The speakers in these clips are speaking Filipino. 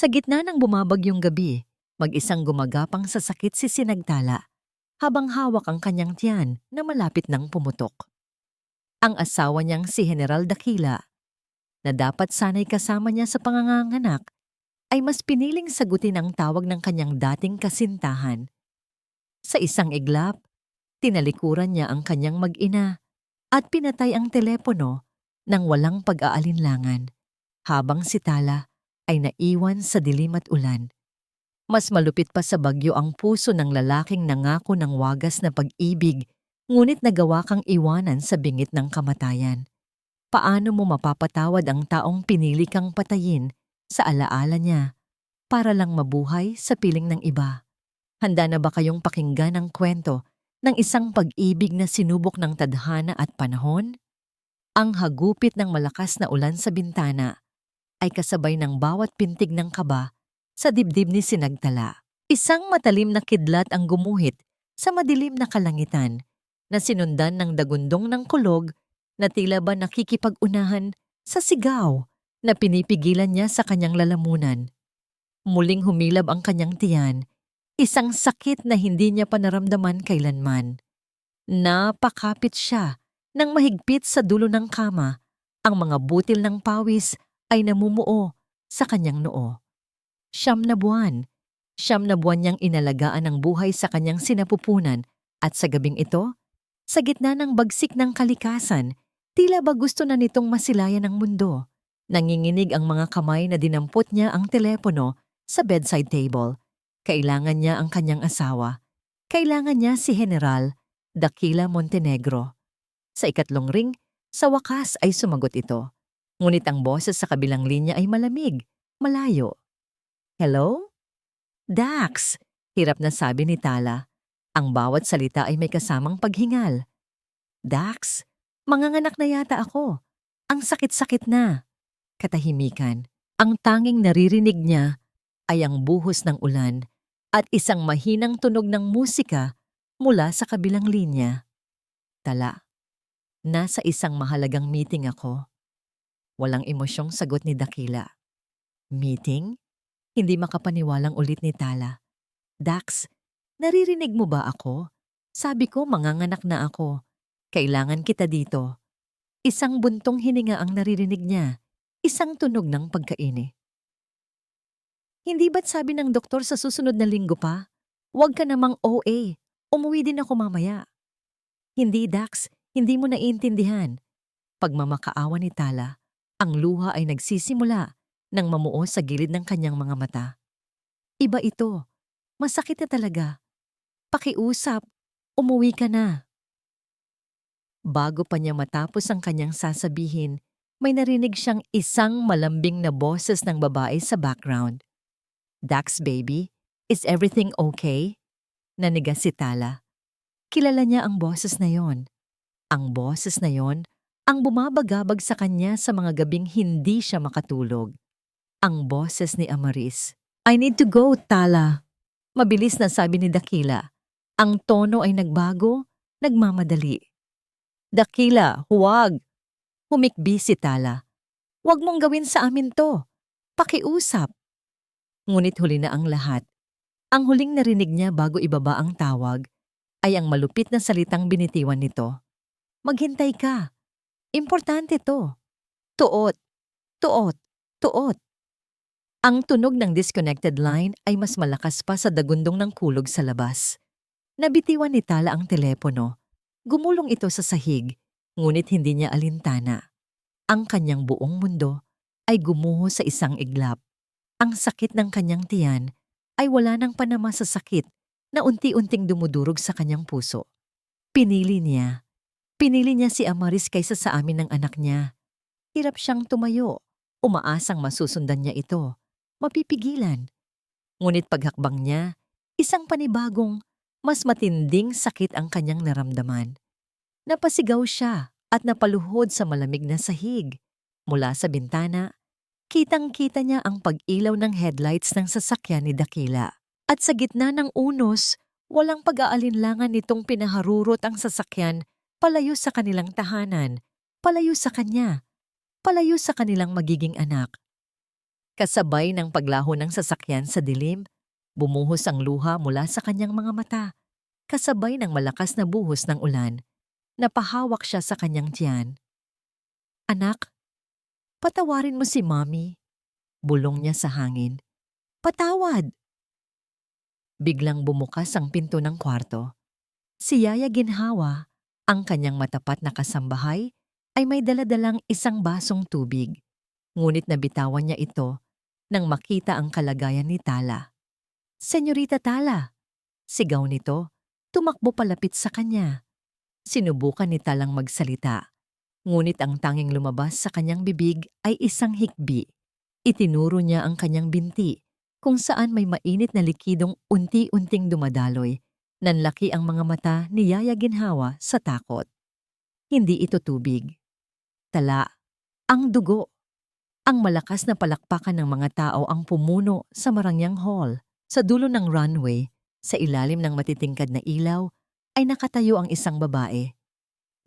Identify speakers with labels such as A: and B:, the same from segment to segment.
A: Sa gitna ng bumabagyong gabi, mag-isang gumagapang sa sakit si Sinagtala habang hawak ang kanyang tiyan na malapit ng pumutok. Ang asawa niyang si General Dakila, na dapat sana'y kasama niya sa panganganak, ay mas piniling sagutin ang tawag ng kanyang dating kasintahan. Sa isang iglap, tinalikuran niya ang kanyang mag-ina at pinatay ang telepono nang walang pag-aalinlangan, habang si Tala ay naiwan sa dilim at ulan. Mas malupit pa sa bagyo ang puso ng lalaking nangako ng wagas na pag-ibig, ngunit nagawa kang iwanan sa bingit ng kamatayan. Paano mo mapapatawad ang taong pinili kang patayin sa alaala niya para lang mabuhay sa piling ng iba? Handa na ba kayong pakinggan ang kwento ng isang pag-ibig na sinubok ng tadhana at panahon? Ang hagupit ng malakas na ulan sa bintana ay kasabay ng bawat pintig ng kaba sa dibdib ni Sinagtala. Isang matalim na kidlat ang gumuhit sa madilim na kalangitan na sinundan ng dagundong ng kulog na tila ba nakikipag-unahan sa sigaw na pinipigilan niya sa kanyang lalamunan. Muling humilab ang kanyang tiyan, isang sakit na hindi niya pa naramdaman kailanman. Napakapit siya nang mahigpit sa dulo ng kama. Ang mga butil ng pawis ay namumuo sa kanyang noo. 9 na buwan. 9 na buwan niyang inalagaan ang buhay sa kanyang sinapupunan, at sa gabing ito, sa gitna ng bagsik ng kalikasan, tila ba gusto na nitong masilayan ang mundo. Nanginginig ang mga kamay na dinampot niya ang telepono sa bedside table. Kailangan niya ang kanyang asawa. Kailangan niya si General Dakila Montenegro. Sa ikatlong ring, sa wakas ay sumagot ito. Ngunit ang boses sa kabilang linya ay malamig, malayo. "Hello? Dax," hirap na sabi ni Tala. Ang bawat salita ay may kasamang paghingal. "Dax, manganganak na yata ako. Ang sakit-sakit na." Katahimikan. Ang tanging naririnig niya ay ang buhos ng ulan at isang mahinang tunog ng musika mula sa kabilang linya. "Tala, nasa isang mahalagang meeting ako." Walang emosyong sagot ni Dakila. "Meeting?" Hindi makapaniwalang ulit ni Tala. "Dax, naririnig mo ba ako? Sabi ko manganganak na ako. Kailangan kita dito." Isang buntong hininga ang naririnig niya, isang tunog ng pagkaini. "Hindi ba't sabi ng doktor sa susunod na linggo pa? Huwag ka namang OA. Umuwi din ako mamaya." "Hindi, Dax. Hindi mo naiintindihan." Pagmamakaawa ni Tala, ang luha ay nagsisimula nang mamuo sa gilid ng kanyang mga mata. "Iba ito. Masakit na talaga. Pakiusap. Umuwi ka na." Bago pa niya matapos ang kanyang sasabihin, may narinig siyang isang malambing na boses ng babae sa background. "Dax baby, is everything okay?" Naniga si Tala. Kilala niya ang boses na yon. Ang boses na yon ang bumabagabag sa kanya sa mga gabing hindi siya makatulog. Ang boses ni Amaris. "I need to go, Tala." Mabilis na sabi ni Dakila. Ang tono ay nagbago, nagmamadali. "Dakila, huwag!" Humikbi si Tala. "Huwag mong gawin sa amin to. Pakiusap." Ngunit huli na ang lahat. Ang huling narinig niya bago ibaba ang tawag ay ang malupit na salitang binitiwan nito. "Maghintay ka. Importante to. Tuot, tuot, tuot." Ang tunog ng disconnected line ay mas malakas pa sa dagundong ng kulog sa labas. Nabitiwan ni Tala ang telepono. Gumulong ito sa sahig, ngunit hindi niya alintana. Ang kanyang buong mundo ay gumuho sa isang iglap. Ang sakit ng kanyang tiyan ay wala nang panama sa sakit na unti-unting dumudurog sa kanyang puso. Pinili niya. Pinili niya si Amaris kaysa sa amin ng anak niya. Hirap siyang tumayo. Umaasang masusundan niya ito. Mapipigilan. Ngunit paghakbang niya, isang panibagong, mas matinding sakit ang kanyang naramdaman. Napasigaw siya at napaluhod sa malamig na sahig. Mula sa bintana, kitang-kita niya ang pag-ilaw ng headlights ng sasakyan ni Dakila. At sa gitna ng unos, walang pag-aalinlangan nitong pinaharurot ang sasakyan palayo sa kanilang tahanan, palayo sa kanya, palayo sa kanilang magiging anak. Kasabay ng paglaho ng sasakyan sa dilim, bumuhos ang luha mula sa kanyang mga mata. Kasabay ng malakas na buhos ng ulan, napahawak siya sa kanyang tiyan. Anak, patawarin mo si Mommy. Bulong niya sa hangin. Patawad! Biglang bumukas ang pinto ng kwarto. Si Yaya Ginhawa, ang kanyang matapat na kasambahay, ay may daladalang isang basong tubig. Ngunit nabitawan niya ito nang makita ang kalagayan ni Tala. Senyorita Tala! Sigaw nito, tumakbo palapit sa kanya. Sinubukan ni Talang magsalita. Ngunit ang tanging lumabas sa kanyang bibig ay isang hikbi. Itinuro niya ang kanyang binti, kung saan may mainit na likidong unti-unting dumadaloy. Nanlaki ang mga mata ni Yaya Ginhawa sa takot. Hindi ito tubig. Tala, ang dugo. Ang malakas na palakpakan ng mga tao ang pumuno sa Marangyang Hall. Sa dulo ng runway, sa ilalim ng matitingkad na ilaw, ay nakatayo ang isang babae.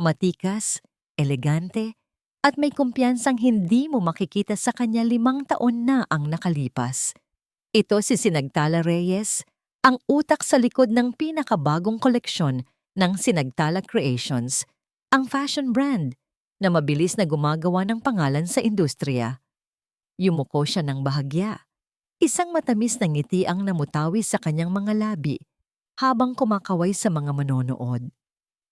A: Matikas, elegante, at may kumpiyansang hindi mo makikita sa kanya 5 taon na ang nakalipas. Ito si Sinagtala Reyes, ang utak sa likod ng pinakabagong koleksyon ng Sinagtala Creations, ang fashion brand na mabilis na gumagawa ng pangalan sa industriya. Yumuko siya ng bahagya. Isang matamis na ngiti ang namutawi sa kanyang mga labi habang kumakaway sa mga manonood.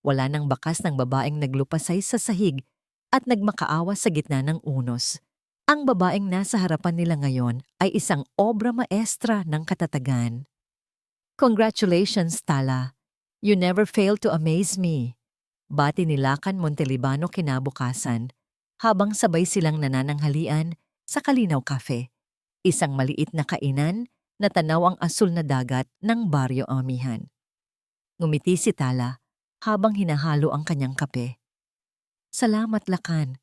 A: Wala nang bakas ng babaeng naglupasay sa sahig at nagmakaawa sa gitna ng unos. Ang babaeng nasa harapan nila ngayon ay isang obra maestra ng katatagan. Congratulations, Tala. You never fail to amaze me. Bati ni Lakan Montelibano kinabukasan habang sabay silang nanananghalian sa Kalinaw Cafe, isang maliit na kainan na tanaw ang asul na dagat ng Baryo Amihan. Ngumiti si Tala habang hinahalo ang kanyang kape. Salamat, Lakan.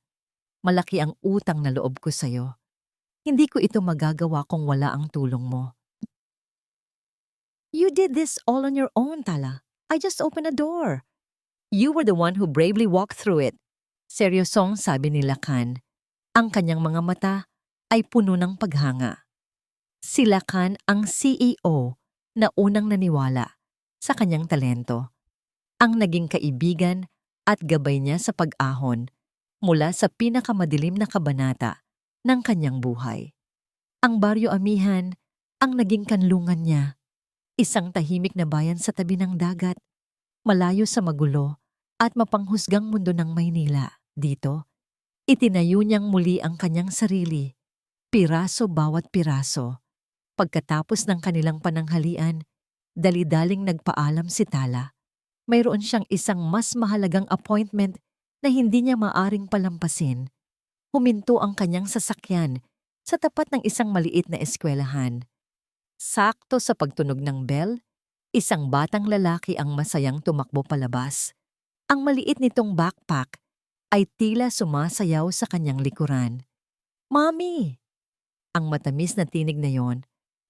A: Malaki ang utang na loob ko sa'yo. Hindi ko ito magagawa kung wala ang tulong mo. You did this all on your own, Tala. I just opened a door. You were the one who bravely walked through it. Seryosong sabi ni Lakan. Ang kanyang mga mata ay puno ng paghanga. Si Lakan ang CEO na unang naniwala sa kanyang talento. Ang naging kaibigan at gabay niya sa pag-ahon mula sa pinakamadilim na kabanata ng kanyang buhay. Ang Baryo Amihan ang naging kanlungan niya, isang tahimik na bayan sa tabi ng dagat, malayo sa magulo at mapanghusgang mundo ng Maynila. Dito, itinayo niyang muli ang kanyang sarili, piraso bawat piraso. Pagkatapos ng kanilang pananghalian, dali-daling nagpaalam si Tala. Mayroon siyang isang mas mahalagang appointment na hindi niya maaring palampasin. Huminto ang kanyang sasakyan sa tapat ng isang maliit na eskwelahan. Sakto sa pagtunog ng bell, isang batang lalaki ang masayang tumakbo palabas. Ang maliit nitong backpack ay tila sumasayaw sa kanyang likuran. Mommy! Ang matamis na tinig na yon,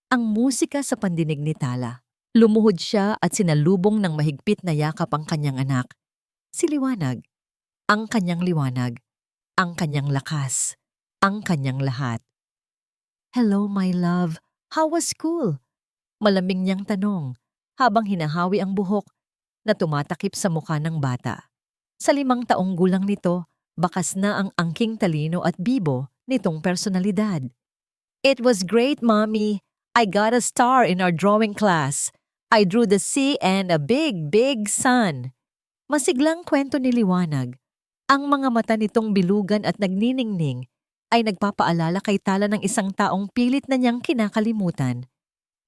A: ang musika sa pandinig ni Tala. Lumuhod siya at sinalubong ng mahigpit na yakap ang kanyang anak. Si Liwanag, ang kanyang liwanag, ang kanyang lakas, ang kanyang lahat. Hello, my love. How was school? Malamig niyang tanong habang hinahawi ang buhok na tumatakip sa mukha ng bata. Sa 5 taong gulang nito, bakas na ang angking talino at bibo nitong personalidad. It was great, Mommy. I got a star in our drawing class. I drew the sea and a big, big sun. Masiglang kwento ni Liwanag. Ang mga mata nitong bilugan at nagniningning ay nagpapaalala kay Tala ng isang taong pilit na niyang kinakalimutan.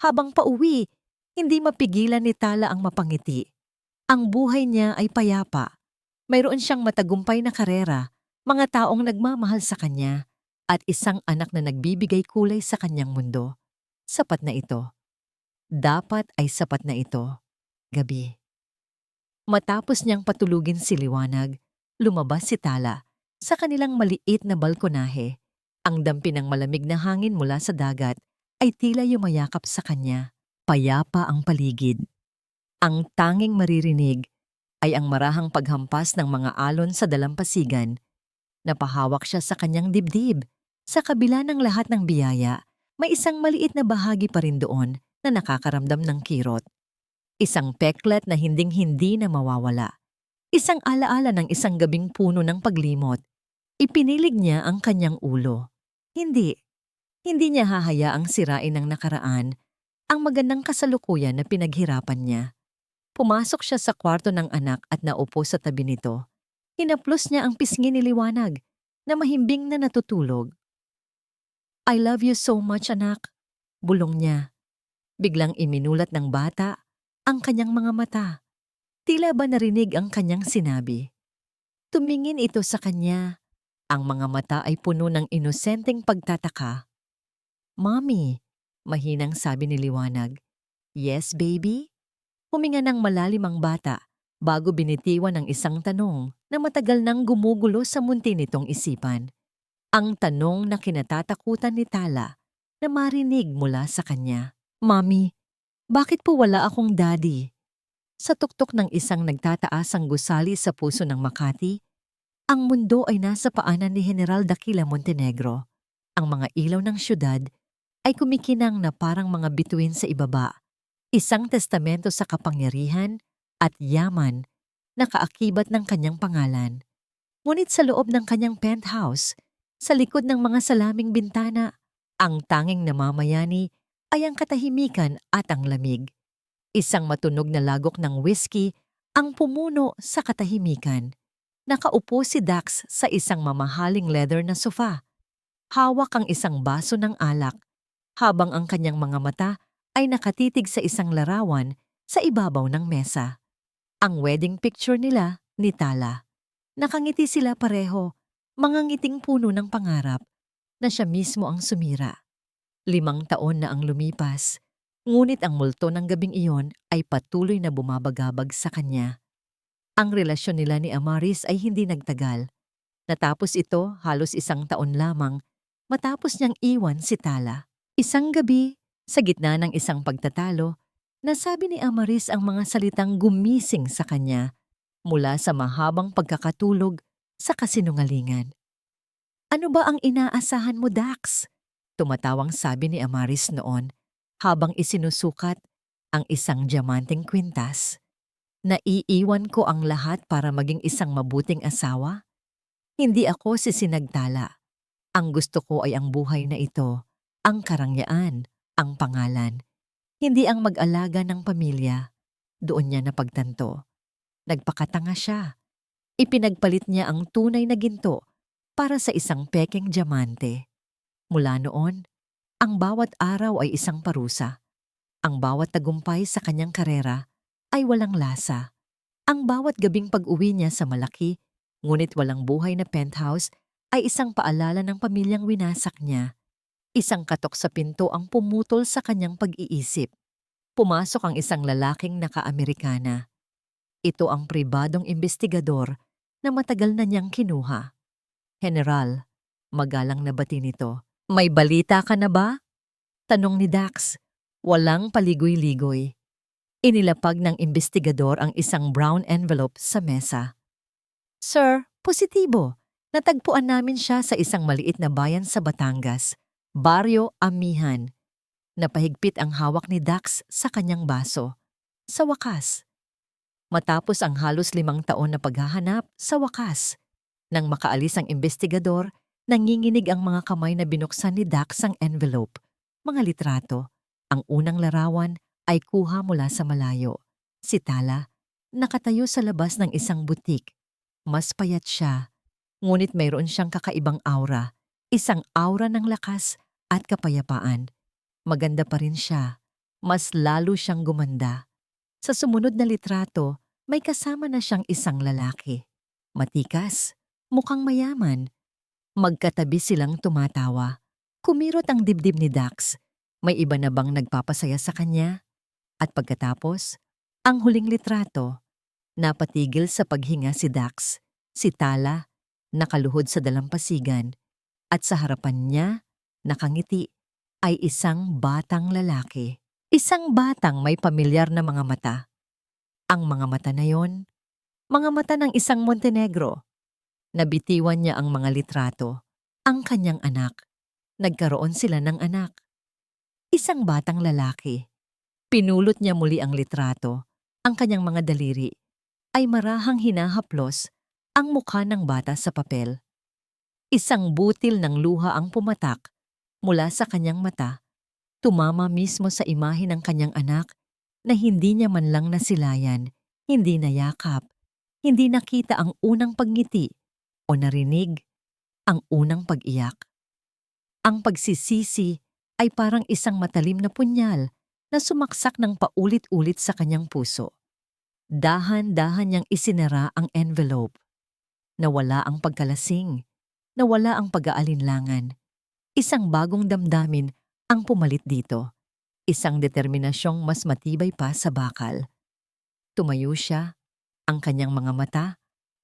A: Habang pauwi, hindi mapigilan ni Tala ang mapangiti. Ang buhay niya ay payapa. Mayroon siyang matagumpay na karera, mga taong nagmamahal sa kanya, at isang anak na nagbibigay kulay sa kanyang mundo. Sapat na ito. Dapat ay sapat na ito. Gabi. Matapos niyang patulugin si Liwanag, lumabas si Tala sa kanilang maliit na balkonahe. Ang dampi ng malamig na hangin mula sa dagat ay tila yumayakap sa kanya. Payapa ang paligid. Ang tanging maririnig ay ang marahang paghampas ng mga alon sa dalampasigan. Napahawak siya sa kanyang dibdib. Sa kabila ng lahat ng biyaya, may isang maliit na bahagi pa rin doon na nakakaramdam ng kirot. Isang peklat na hinding-hindi na mawawala. Isang alaala ng isang gabing puno ng paglimot. Ipinilig niya ang kanyang ulo. Hindi niya hahayaang sirain ng nakaraan ang magandang kasalukuyan na pinaghirapan niya. Pumasok siya sa kwarto ng anak at naupo sa tabi nito. Hinaplos niya ang pisngi ni Liwanag na mahimbing na natutulog. "I love you so much, anak," bulong niya. Biglang iminulat ng bata ang kanyang mga mata. Tila ba narinig ang kanyang sinabi. Tumingin ito sa kanya. Ang mga mata ay puno ng inosenteng pagtataka. "Mommy," mahinang sabi ni Liwanag. "Yes, baby?" Huminga ng malalim ang bata bago binitiwan ng isang tanong na matagal nang gumugulo sa munti nitong isipan. Ang tanong na kinatatakutan ni Tala na marinig mula sa kanya. "Mommy, bakit po wala akong daddy?" Sa tuktok ng isang nagtataasang gusali sa puso ng Makati, ang mundo ay nasa paanan ni General Daquila Montenegro. Ang mga ilaw ng syudad ay kumikinang na parang mga bituin sa ibaba. Isang testamento sa kapangyarihan at yaman na kaakibat ng kanyang pangalan. Ngunit sa loob ng kanyang penthouse, sa likod ng mga salaming bintana, ang tanging namamayani ay ang katahimikan at ang lamig. Isang matunog na lagok ng whiskey ang pumuno sa katahimikan. Nakaupo si Dax sa isang mamahaling leather na sofa. Hawak ang isang baso ng alak, habang ang kanyang mga mata ay nakatitig sa isang larawan sa ibabaw ng mesa. Ang wedding picture nila ni Tala. Nakangiti sila pareho, mga ngiting puno ng pangarap na siya mismo ang sumira. 5 taon na ang lumipas, ngunit ang multo ng gabing iyon ay patuloy na bumabagabag sa kanya. Ang relasyon nila ni Amaris ay hindi nagtagal. Natapos ito halos 1 taon lamang matapos niyang iwan si Tala. Isang gabi, sa gitna ng isang pagtatalo, nasabi ni Amaris ang mga salitang gumising sa kanya mula sa mahabang pagkakatulog sa kasinungalingan. "Ano ba ang inaasahan mo, Dax?" Tumatawang sabi ni Amaris noon habang isinusukat ang isang diamanteng kwintas. "Naiiwan ko ang lahat para maging isang mabuting asawa? Hindi ako sisinagtala. Ang gusto ko ay ang buhay na ito, ang karangyaan, ang pangalan. Hindi ang mag-alaga ng pamilya." Doon niya napagtanto. Nagpakatanga siya. Ipinagpalit niya ang tunay na ginto para sa isang pekeng diamante. Mula noon, ang bawat araw ay isang parusa. Ang bawat tagumpay sa kanyang karera ay walang lasa. Ang bawat gabing pag-uwi niya sa malaki, ngunit walang buhay na penthouse ay isang paalala ng pamilyang winasak niya. Isang katok sa pinto ang pumutol sa kanyang pag-iisip. Pumasok ang isang lalaking naka-Amerikana. Ito ang pribadong investigador na matagal na niyang kinuha. "General," magalang na bati nito. "May balita ka na ba?" Tanong ni Dax. Walang paligoy-ligoy. Inilapag ng investigador ang isang brown envelope sa mesa. "Sir, positibo. Natagpuan namin siya sa isang maliit na bayan sa Batangas, Baryo Amihan." Napahigpit ang hawak ni Dax sa kanyang baso. Sa wakas. Matapos ang halos 5 taon na paghahanap, sa wakas. Nang makaalis ang investigador, nanginginig ang mga kamay na binuksan ni Dax ang envelope. Mga litrato. Ang unang larawan ay kuha mula sa malayo. Si Tala, nakatayo sa labas ng isang butik. Mas payat siya, ngunit mayroon siyang kakaibang aura. Isang aura ng lakas at kapayapaan. Maganda pa rin siya. Mas lalo siyang gumanda. Sa sumunod na litrato, may kasama na siyang isang lalaki. Matikas, mukhang mayaman. Magkatabi silang tumatawa. Kumirot ang dibdib ni Dax. May iba na bang nagpapasaya sa kanya? At pagkatapos, ang huling litrato, napatigil sa paghinga si Dax. Si Tala, nakaluhod sa dalampasigan. At sa harapan niya, nakangiti, ay isang batang lalaki. Isang batang may pamilyar na mga mata. Ang mga mata na yon, mga mata ng isang Montenegro. Nabitiwan niya ang mga litrato, ang kanyang anak. Nagkaroon sila ng anak. Isang batang lalaki. Pinulot niya muli ang litrato. Ang kanyang mga daliri ay marahang hinahaplos ang mukha ng bata sa papel. Isang butil ng luha ang pumatak mula sa kanyang mata, tumama mismo sa imahe ng kanyang anak na hindi niya man lang nasilayan, hindi nayakap, hindi nakita ang unang pagngiti o narinig ang unang pag-iyak. Ang pagsisisi ay parang isang matalim na punyal na sumaksak ng paulit-ulit sa kanyang puso. Dahan-dahan niyang isinara ang envelope. Nawala ang pagkalasing, nawala ang pag-aalinlangan. Isang bagong damdamin ang pumalit dito. Isang determinasyong mas matibay pa sa bakal. Tumayo siya, ang kanyang mga mata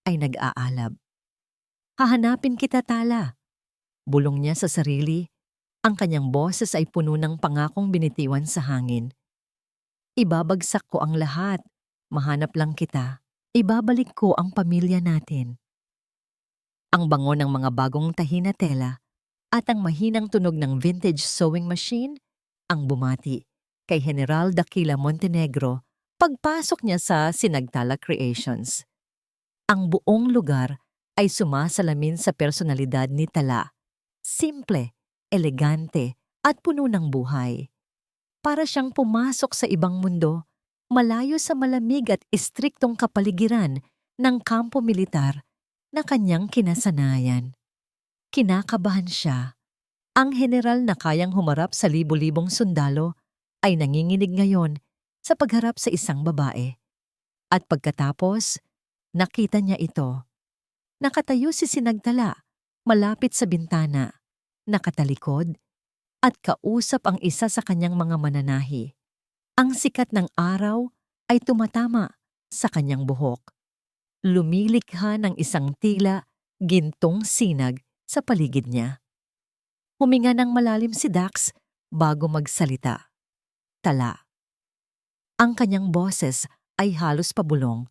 A: ay nag-aalab. Hahanapin kita, Tala. Bulong niya sa sarili, ang kanyang boses ay puno ng pangakong binitiwan sa hangin. Ibabagsak ko ang lahat, mahanap lang kita, ibabalik ko ang pamilya natin. Ang bango ng mga bagong tahi na tela at ang mahinang tunog ng vintage sewing machine ang bumati kay General Daquila Montenegro pagpasok niya sa Sinagtala Creations. Ang buong lugar ay sumasalamin sa personalidad ni Tala. Simple, elegante, at puno ng buhay. Para siyang pumasok sa ibang mundo, malayo sa malamig at istriktong kapaligiran ng kampo militar na kanyang kinasanayan. Kinakabahan siya. Ang general na kayang humarap sa libo-libong sundalo ay nanginginig ngayon sa pagharap sa isang babae. At pagkatapos, nakita niya ito. Nakatayo si Sinagtala, malapit sa bintana, nakatalikod, at kausap ang isa sa kanyang mga mananahi. Ang sikat ng araw ay tumatama sa kanyang buhok. Lumilikha ng isang tila gintong sinag sa paligid niya. Huminga ng malalim si Dax bago magsalita. Tala. Ang kanyang boses ay halos pabulong,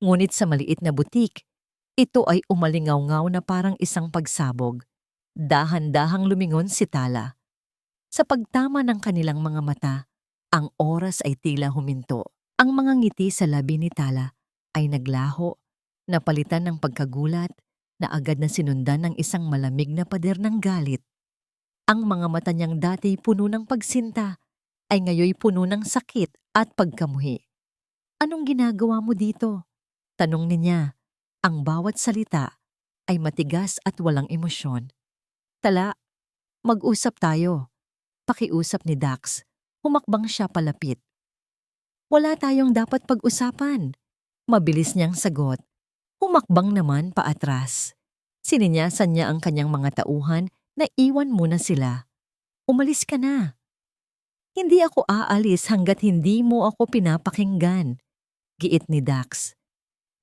A: ngunit sa maliit na butik, ito ay umalingaw-ngaw na parang isang pagsabog. Dahan-dahang lumingon si Tala. Sa pagtama ng kanilang mga mata, ang oras ay tila huminto. Ang mga ngiti sa labi ni Tala ay naglaho, napalitan ng pagkagulat, na agad na sinundan ng isang malamig na pader ng galit. Ang mga mata niyang dati puno ng pagsinta ay ngayoy puno ng sakit at pagkamuhi. Anong ginagawa mo dito? Tanong niya. Ang bawat salita ay matigas at walang emosyon. Tala, mag-usap tayo. Pakiusap ni Dax. Humakbang siya palapit. Wala tayong dapat pag-usapan. Mabilis niyang sagot. Humakbang naman paatras. Sininyasan niya ang kanyang mga tauhan na iwan muna sila. Umalis ka na. Hindi ako aalis hanggat hindi mo ako pinapakinggan. Giit ni Dax.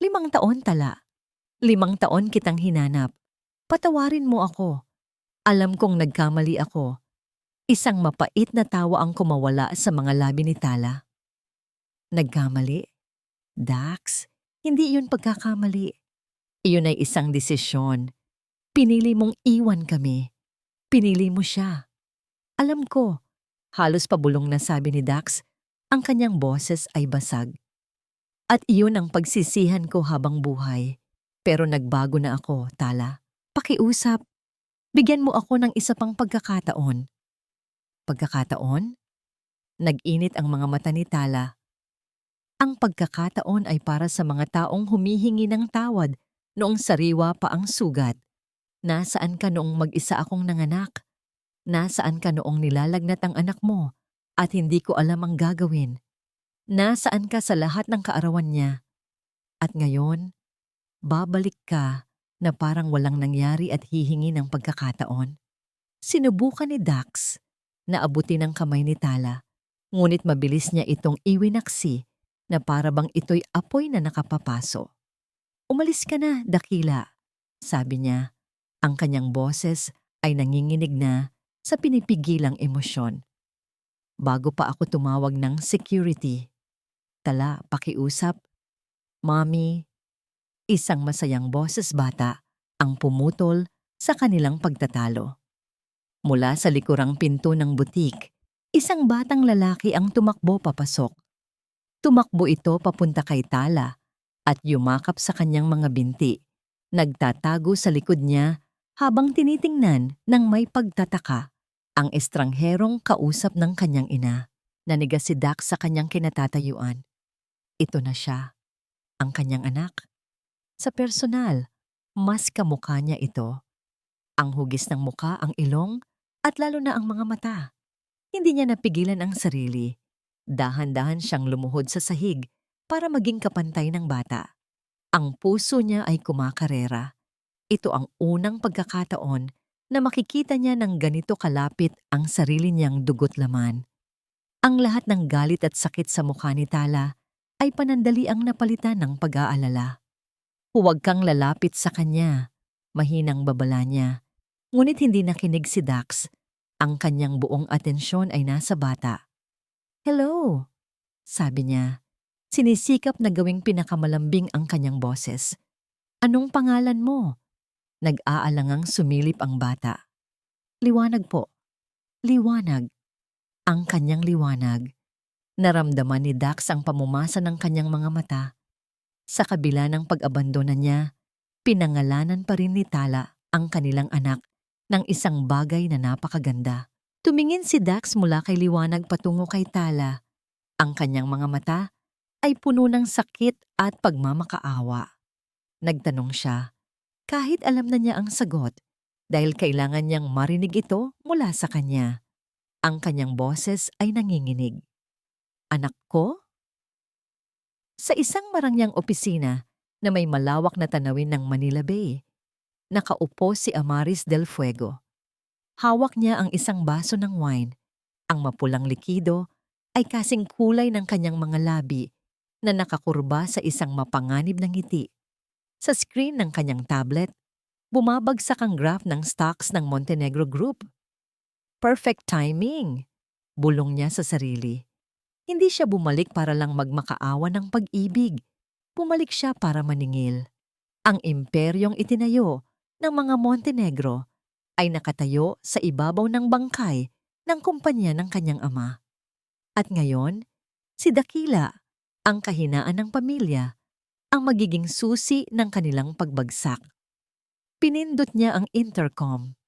A: 5 taon, Tala. 5 taon kitang hinanap. Patawarin mo ako. Alam kong nagkamali ako. Isang mapait na tawa ang kumawala sa mga labi ni Tala. Nagkamali? Dax, hindi iyon pagkakamali. Iyon ay isang desisyon. Pinili mong iwan kami. Pinili mo siya. Alam ko, halos pabulong na sabi ni Dax, ang kanyang boses ay basag. At iyon ang pagsisihan ko habang buhay. Pero nagbago na ako, Tala. Pakiusap. Bigyan mo ako ng isa pang pagkakataon. Pagkakataon? Nag-init ang mga mata ni Tala. Ang pagkakataon ay para sa mga taong humihingi ng tawad noong sariwa pa ang sugat. Nasaan ka noong mag-isa akong nanganak? Nasaan ka noong nilalagnat ang anak mo at hindi ko alam ang gagawin? Nasaan ka sa lahat ng kaarawan niya? At ngayon, babalik ka na parang walang nangyari at hihingi ng pagkakataon. Sinubukan ni Dax na abutin ang kamay ni Tala, ngunit mabilis niya itong iwinaksi na para bang ito'y apoy na nakapapaso. Umalis ka na, Dakila, sabi niya. Ang kanyang boses ay nanginginig na sa pinipigilang emosyon. Bago pa ako tumawag ng security. Tala, pakiusap. Mommy, isang masayang boses bata ang pumutol sa kanilang pagtatalo. Mula sa likurang pinto ng butik, Isang batang lalaki ang tumakbo papasok. Tumakbo ito papunta kay Tala at yumakap sa kanyang mga binti. Nagtatago sa likod niya habang tinitingnan ng may pagtataka ang estrangherong kausap ng kanyang ina. Nanigas si Dax sa kanyang kinatatayuan. Ito na siya, ang kanyang anak. Sa personal, mas kamukha niya ito. Ang hugis ng muka, ang ilong, at lalo na ang mga mata. Hindi niya napigilan ang sarili. Dahan-dahan siyang lumuhod sa sahig para maging kapantay ng bata. Ang puso niya ay kumakarera. Ito ang unang pagkakataon na makikita niya ng ganito kalapit ang sarili niyang dugot laman. Ang lahat ng galit at sakit sa mukha ni Tala ay panandaliang napalitan ng pag-aalala. Huwag kang lalapit sa kanya, mahinang babala niya. Ngunit hindi nakinig si Dax. Ang kanyang buong atensyon ay nasa bata. "Hello," sabi niya. Sinisikap na gawing pinakamalambing ang kanyang boses. "Anong pangalan mo?" Nag-aalangang sumilip ang bata. "Liwanag po." Liwanag. Ang kanyang liwanag. Naramdaman ni Dax ang pamumasa ng kanyang mga mata. Sa kabila ng pag-abandona niya, pinangalanan pa rin ni Tala ang kanilang anak ng isang bagay na napakaganda. Tumingin si Dax mula kay Liwanag patungo kay Tala. Ang kanyang mga mata ay puno ng sakit at pagmamakaawa. Nagtanong siya, kahit alam na niya ang sagot, dahil kailangan niyang marinig ito mula sa kanya. Ang kanyang boses ay nanginginig. "Anak ko?" Sa isang marangyang opisina na may malawak na tanawin ng Manila Bay, nakaupo si Amaris del Fuego. Hawak niya ang isang baso ng wine. Ang mapulang likido ay kasing kulay ng kanyang mga labi na nakakurba sa isang mapanganib na ngiti. Sa screen ng kanyang tablet, bumabagsak ang graph ng stocks ng Montenegro Group. Perfect timing, bulong niya sa sarili. Hindi siya bumalik para lang magmakaawa ng pag-ibig. Bumalik siya para maningil. Ang imperyong itinayo ng mga Montenegro ay nakatayo sa ibabaw ng bangkay ng kumpanya ng kanyang ama. At ngayon, si Dakila, ang kahinaan ng pamilya, ang magiging susi ng kanilang pagbagsak. Pinindot niya ang intercom.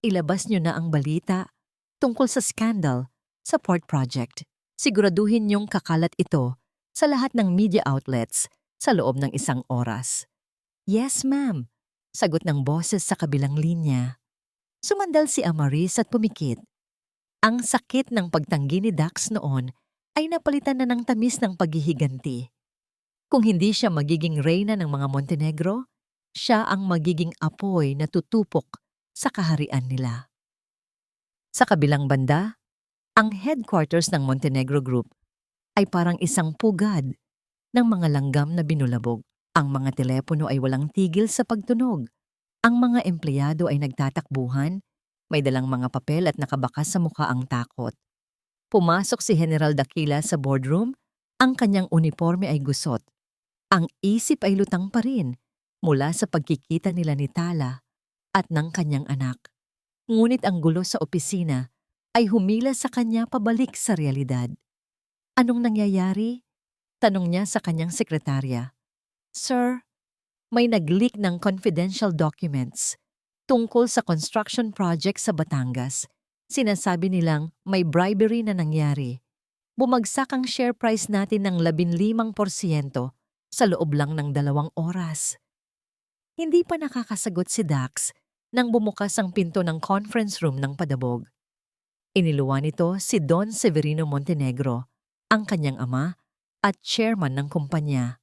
A: "Ilabas niyo na ang balita tungkol sa scandal sa port project. Siguraduhin niyong kakalat ito sa lahat ng media outlets sa loob ng 1 oras." "Yes, ma'am," sagot ng boses sa kabilang linya. Sumandal si Amaris at pumikit. Ang sakit ng pagtanggi ni Dax noon ay napalitan na ng tamis ng paghihiganti. Kung hindi siya magiging reyna ng mga Montenegro, siya ang magiging apoy na tutupok sa kaharian nila. Sa kabilang banda, ang headquarters ng Montenegro Group ay parang isang pugad ng mga langgam na binulabog. Ang mga telepono ay walang tigil sa pagtunog. Ang mga empleyado ay nagtatakbuhan, may dalang mga papel at nakabakas sa mukha ang takot. Pumasok si General Dakila sa boardroom, ang kanyang uniforme ay gusot. Ang isip ay lutang pa rin mula sa pagkikita nila ni Tala at ng kanyang anak. Ngunit ang gulo sa opisina ay humila sa kanya pabalik sa realidad. "Anong nangyayari?" tanong niya sa kanyang sekretarya. "Sir, may nag-leak ng confidential documents tungkol sa construction project sa Batangas. Sinasabi nilang may bribery na nangyari. Bumagsak ang share price natin ng 15% sa loob lang ng 2 oras." Hindi pa nakakasagot si Dax nang bumukas ang pinto ng conference room ng padabog. Iniluwan nito si Don Severino Montenegro, ang kanyang ama at chairman ng kumpanya.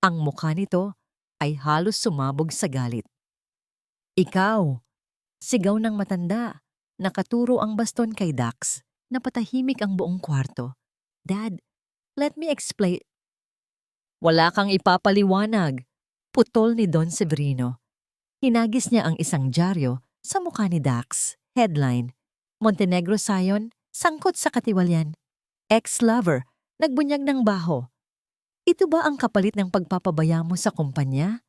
A: Ang mukha nito ay halos sumabog sa galit. "Ikaw!" sigaw ng matanda. Nakaturo ang baston kay Dax. Napatahimik ang buong kwarto. "Dad, let me explain." "Wala kang ipapaliwanag," putol ni Don Severino. Hinagis niya ang isang dyaryo sa mukha ni Dax. Headline, "Montenegro Scion, sangkot sa katiwalian. Ex-lover, nagbunyag ng baho." Ito ba ang kapalit ng pagpapabaya mo sa kumpanya?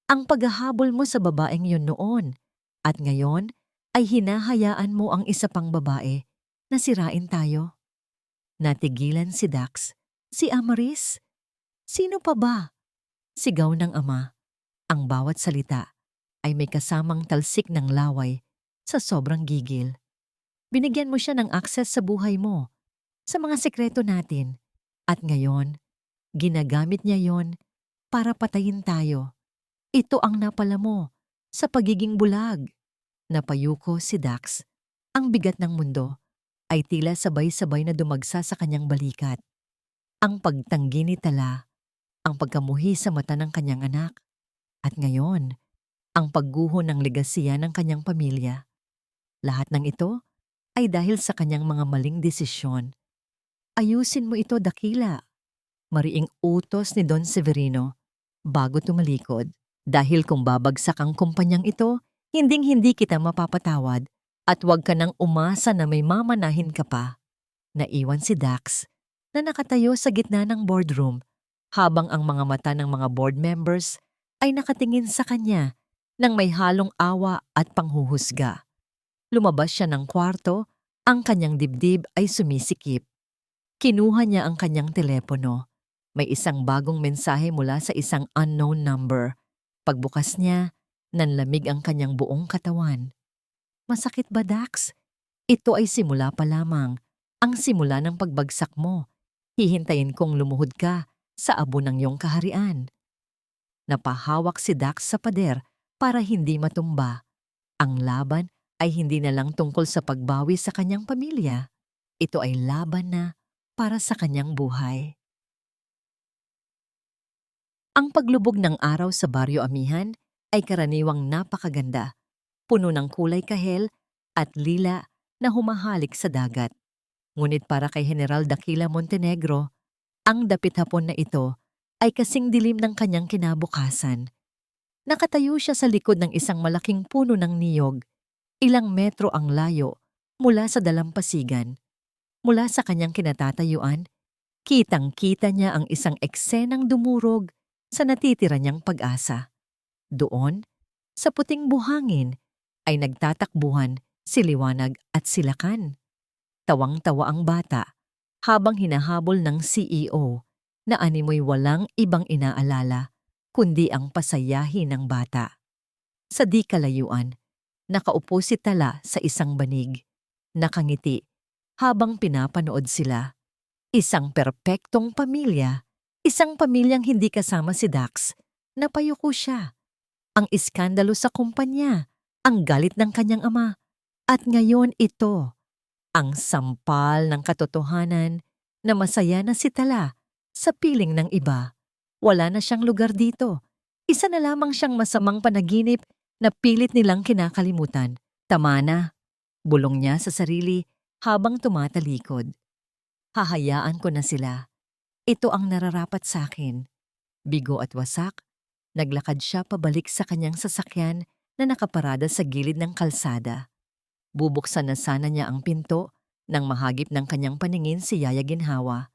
A: Ang paghahabol mo sa babaeng yun noon, at ngayon ay hinahayaan mo ang isa pang babae Nasirain tayo. Natigilan si Dax. Si Amaris? Sino pa ba? Sigaw ng ama. Ang bawat salita ay may kasamang talsik ng laway sa sobrang gigil. Binigyan mo siya ng akses sa buhay mo, sa mga sekreto natin. At ngayon, ginagamit niya yon para patayin tayo. Ito ang napala mo sa pagiging bulag. Napayuko si Dax. Ang bigat ng mundo ay tila sabay-sabay na dumagsa sa kanyang balikat. Ang pagtanggi ni Tala, ang pagkamuhi sa mata ng kanyang anak, at ngayon, ang pagguho ng legasiya ng kanyang pamilya. Lahat ng ito ay dahil sa kanyang mga maling desisyon. Ayusin mo ito, Dakila. Mariing utos ni Don Severino bago tumalikod. Dahil kung babagsak ang kumpanyang ito, hinding-hindi kita mapapatawad at huwag ka nang umasa na may mamanahin ka pa. Naiwan si Dax na nakatayo sa gitna ng boardroom habang ang mga mata ng mga board members ay nakatingin sa kanya nang may halong awa at panghuhusga. Lumabas siya ng kwarto, ang kanyang dibdib ay sumisikip. Kinuha niya ang kanyang telepono. May isang bagong mensahe mula sa isang unknown number. Pagbukas niya, nanlamig ang kanyang buong katawan. Masakit ba, Dax? Ito ay simula pa lamang. Ang simula ng pagbagsak mo. Hihintayin kong lumuhod ka sa abo ng iyong kaharian. Napahawak si Dax sa pader para hindi matumba. Ang laban ay hindi na lang tungkol sa pagbawi sa kanyang pamilya. Ito ay laban na para sa kanyang buhay. Ang paglubog ng araw sa Baryo Amihan ay karaniwang napakaganda, puno ng kulay kahel at lila na humahalik sa dagat. Ngunit para kay General Dakila Montenegro, ang dapit hapon na ito ay kasing dilim ng kanyang kinabukasan. Nakatayo siya sa likod ng isang malaking puno ng niyog, ilang metro ang layo mula sa dalampasigan. Mula sa kanyang kinatatayuan, kitang-kita niya ang isang eksenang dumurog sa natitira niyang pag-asa. Doon, sa puting buhangin, ay nagtatakbuhan si Liwanag at si Lakan. Tawang-tawa ang bata habang hinahabol ng CEO na animoy walang ibang inaalala kundi ang pasayahin ng bata. Sa di kalayuan, nakaupo si Tala sa isang banig, nakangiti habang pinapanood sila. Isang perpektong pamilya, isang pamilyang hindi kasama si Dax. Napayuko siya. Ang iskandalo sa kumpanya, ang galit ng kanyang ama. At ngayon ito, ang sampal ng katotohanan na masaya na si Tala sa piling ng iba. Wala na siyang lugar dito. Isa na lamang siyang masamang panaginip na pilit nilang kinakalimutan. Tama na, bulong niya sa sarili habang tumatalikod. Hahayaan ko na sila. Ito ang nararapat sa akin. Bigo at wasak, naglakad siya pabalik sa kanyang sasakyan na nakaparada sa gilid ng kalsada. Bubuksan na sana niya ang pinto nang mahagip ng kanyang paningin si Yaya Ginhawa.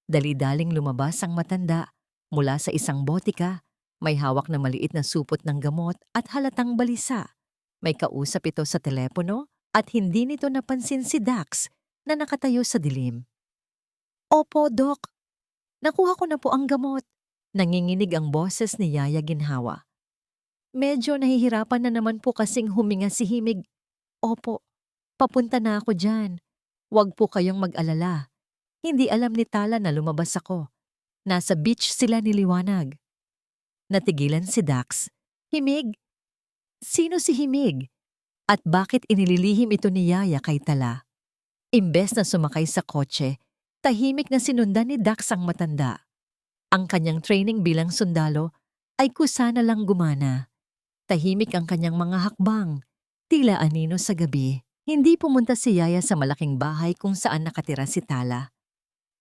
A: Dali-daling lumabas ang matanda mula sa isang botika, may hawak na maliit na supot ng gamot at halatang balisa. May kausap ito sa telepono at hindi nito napansin si Dax na nakatayo sa dilim. Opo, Dok. Nakuha ko na po ang gamot. Nanginginig ang boses ni Yaya Ginhawa. Medyo nahihirapan na naman po kasing huminga si Himig. Opo, papunta na ako dyan. Huwag po kayong mag-alala. Hindi alam ni Tala na lumabas ako. Nasa beach sila ni Liwanag. Natigilan si Dax. Himig? Sino si Himig? At bakit inililihim ito ni Yaya kay Tala? Imbes na sumakay sa kotse, tahimik na sinundan ni Dax ang matanda. Ang kanyang training bilang sundalo ay kusa na lang gumana. Tahimik ang kanyang mga hakbang, tila anino sa gabi. Hindi pumunta si Yaya sa malaking bahay kung saan nakatira si Tala.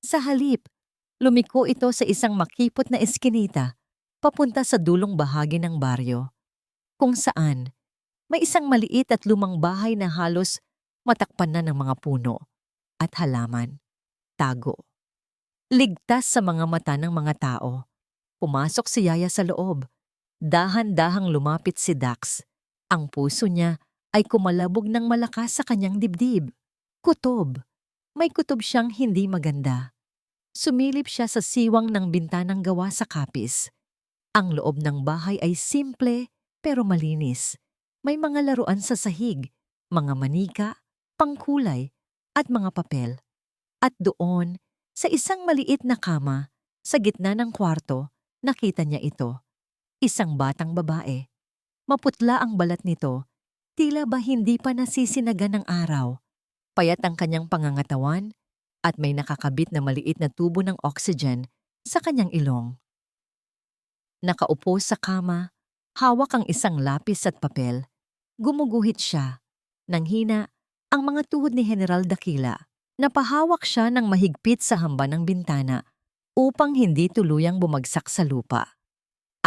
A: Sa halip, lumiko ito sa isang makipot na eskinita, papunta sa dulong bahagi ng baryo, kung saan may isang maliit at lumang bahay na halos matakpan na ng mga puno at halaman. Tago. Ligtas sa mga mata ng mga tao. Pumasok si Yaya sa loob. Dahan-dahang lumapit si Dax. Ang puso niya ay kumalabog ng malakas sa kanyang dibdib. Kutob. May kutob siyang hindi maganda. Sumilip siya sa siwang ng bintanang gawa sa kapis. Ang loob ng bahay ay simple pero malinis. May mga laruan sa sahig, mga manika, pangkulay, at mga papel. At doon, sa isang maliit na kama, sa gitna ng kwarto, nakita niya ito. Isang batang babae. Maputla ang balat nito, tila ba hindi pa nasisinaga ng araw. Payat ang kanyang pangangatawan at may nakakabit na maliit na tubo ng oxygen sa kanyang ilong. Nakaupo sa kama, hawak ang isang lapis at papel. Gumuguhit siya. Nang hina, ang mga tuhod ni General Dakila. Napahawak siya ng mahigpit sa hamba ng bintana upang hindi tuluyang bumagsak sa lupa.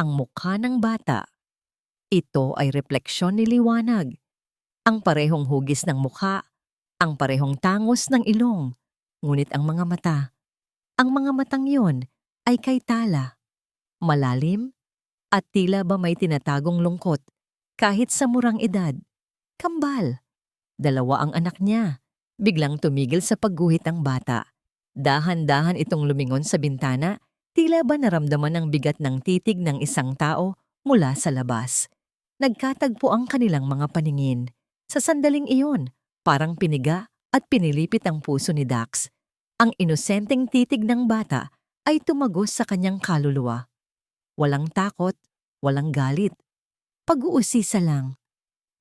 A: Ang mukha ng bata. Ito ay refleksyon ni liwanag. Ang parehong hugis ng mukha, ang parehong tangos ng ilong, ngunit ang mga matang yon ay kay Tala. Malalim at tila ba may tinatagong lungkot kahit sa murang edad. Kambal. 2 ang anak niya. Biglang tumigil sa pagguhit ang bata. Dahan-dahan itong lumingon sa bintana, tila ba naramdaman ang bigat ng titig ng isang tao mula sa labas. Nagkatagpo ang kanilang mga paningin. Sa sandaling iyon, parang piniga at pinilipit ang puso ni Dax. Ang inosenteng titig ng bata ay tumagos sa kanyang kaluluwa. Walang takot, walang galit. Pag-uusisa lang.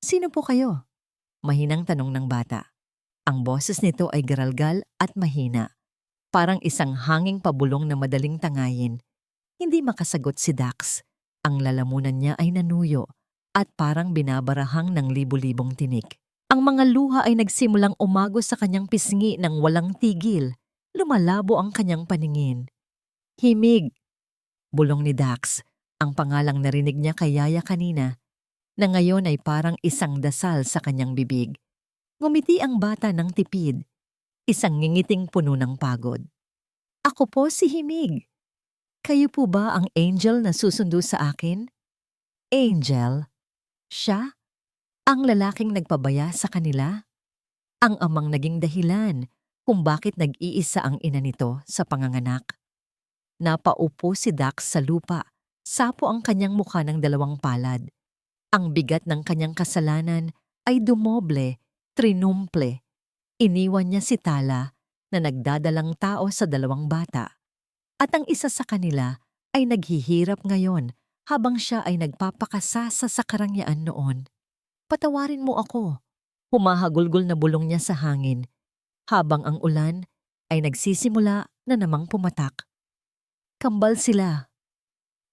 A: Sino po kayo? Mahinang tanong ng bata. Ang boses nito ay garalgal at mahina. Parang isang hanging pabulong na madaling tangayin. Hindi makasagot si Dax. Ang lalamunan niya ay nanuyo at parang binabarahang ng libu-libong tinik. Ang mga luha ay nagsimulang umagos sa kanyang pisngi ng walang tigil. Lumalabo ang kanyang paningin. Himig! Bulong ni Dax, ang pangalang narinig niya kay Yaya kanina, na ngayon ay parang isang dasal sa kanyang bibig. Ngumiti ang bata ng tipid, isang ngingiting puno ng pagod. Ako po si Himig. Kayo po ba ang angel na susundo sa akin? Angel? Siya? Ang lalaking nagpabaya sa kanila? Ang amang naging dahilan kung bakit nag-iisa ang ina nito sa panganganak. Napaupo si Dax sa lupa, sapo ang kanyang mukha ng 2 palad. Ang bigat ng kanyang kasalanan ay dumoble, trinumple. Iniwan niya si Tala na nagdadalang tao sa 2 bata. At ang isa sa kanila ay naghihirap ngayon habang siya ay nagpapakasasa sa karangyaan noon. Patawarin mo ako. Humahagulgol na bulong niya sa hangin, habang ang ulan ay nagsisimula na namang pumatak. Kambal sila.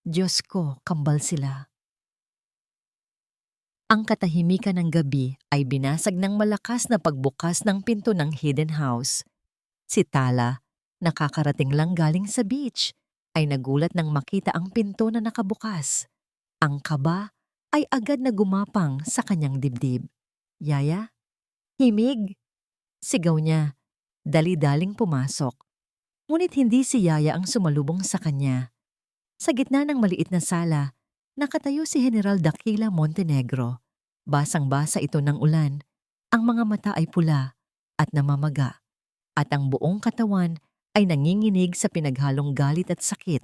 A: Diyos ko, kambal sila. Ang katahimikan ng gabi ay binasag ng malakas na pagbukas ng pinto ng hidden house. Si Tala, nakakarating lang galing sa beach, ay nagulat nang makita ang pinto na nakabukas. Ang kaba ay agad na gumapang sa kanyang dibdib. Yaya? Himig! Sigaw niya, dali-daling pumasok. Ngunit hindi si Yaya ang sumalubong sa kanya. Sa gitna ng maliit na sala, nakatayo si General Dakila Montenegro. Basang-basa ito ng ulan. Ang mga mata ay pula at namamaga. At ang buong katawan ay nanginginig sa pinaghalong galit at sakit.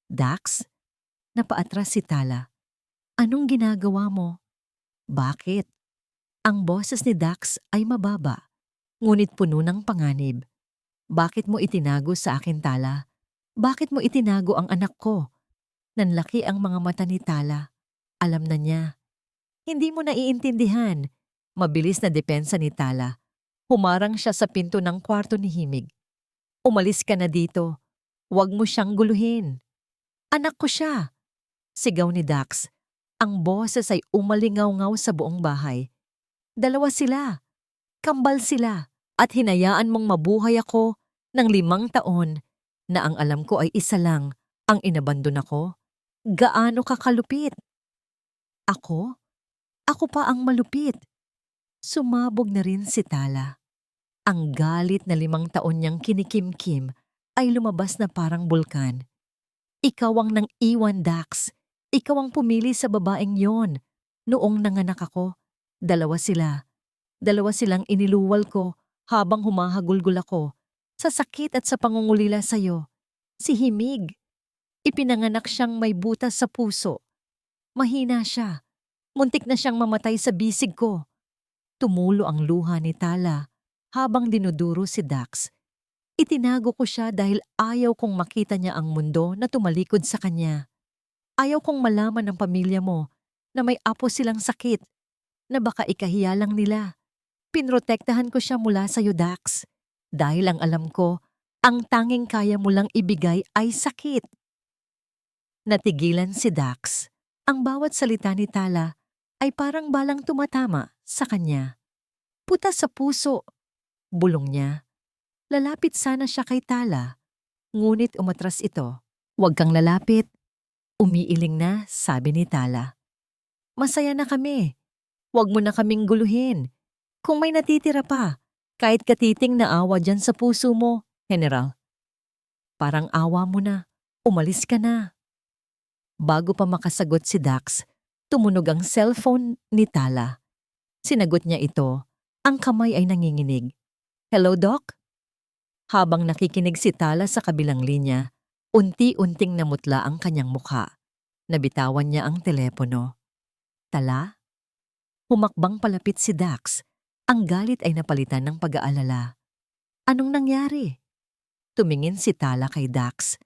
A: Dax? Napaatras si Tala. Anong ginagawa mo? Bakit? Ang boses ni Dax ay mababa, ngunit puno ng panganib. Bakit mo itinago sa akin, Tala? Bakit mo itinago ang anak ko? Nanlaki ang mga mata ni Tala. Alam na niya. Hindi mo naiintindihan. Mabilis na depensa ni Tala. Humarang siya sa pinto ng kwarto ni Himig. Umalis ka na dito. Huwag mo siyang guluhin. Anak ko siya. Sigaw ni Dax. Ang boses ay umalingaw-ngaw sa buong bahay. 2 sila. Kambal sila. At hinayaan mong mabuhay ako ng 5 taon na ang alam ko ay isa lang ang inabandon ako. Gaano ka kalupit? Ako? Ako pa ang malupit. Sumabog na rin si Tala. Ang galit na 5 taon niyang kinikimkim ay lumabas na parang bulkan. Ikaw ang nang-iwan, Dax. Ikaw ang pumili sa babaeng yon. Noong nanganak ako, 2 sila. 2 silang iniluwal ko habang humahagulgol ako sa sakit at sa pangungulila sa'yo. Si Himig, ipinanganak siyang may butas sa puso. Mahina siya. Muntik na siyang mamatay sa bisig ko. Tumulo ang luha ni Tala habang dinuduro si Dax. Itinago ko siya dahil ayaw kong makita niya ang mundo na tumalikod sa kanya. Ayaw kong malaman ng pamilya mo na may apo silang sakit na baka ikahiya lang nila. Pinrotektahan ko siya mula sa'yo, Dax. Dahil ang alam ko, ang tanging kaya mo lang ibigay ay sakit. Natigilan si Dax. Ang bawat salita ni Tala ay parang balang tumatama sa kanya. Puta sa puso. Bulong niya. Lalapit sana siya kay Tala, ngunit umatras ito. Huwag kang lalapit. Umiiling na, sabi ni Tala. Masaya na kami. Huwag mo na kaming guluhin. Kung may natitira pa, kahit katiting na awa dyan sa puso mo, General. Parang awa mo na. Umalis ka na. Bago pa makasagot si Dax, tumunog ang cellphone ni Tala. Sinagot niya ito. Ang kamay ay nanginginig. Hello, Doc? Habang nakikinig si Tala sa kabilang linya, unti-unting namutla ang kanyang mukha. Nabitawan niya ang telepono. Tala? Humakbang palapit si Dax. Ang galit ay napalitan ng pag-aalala. Anong nangyari? Tumingin si Tala kay Dax.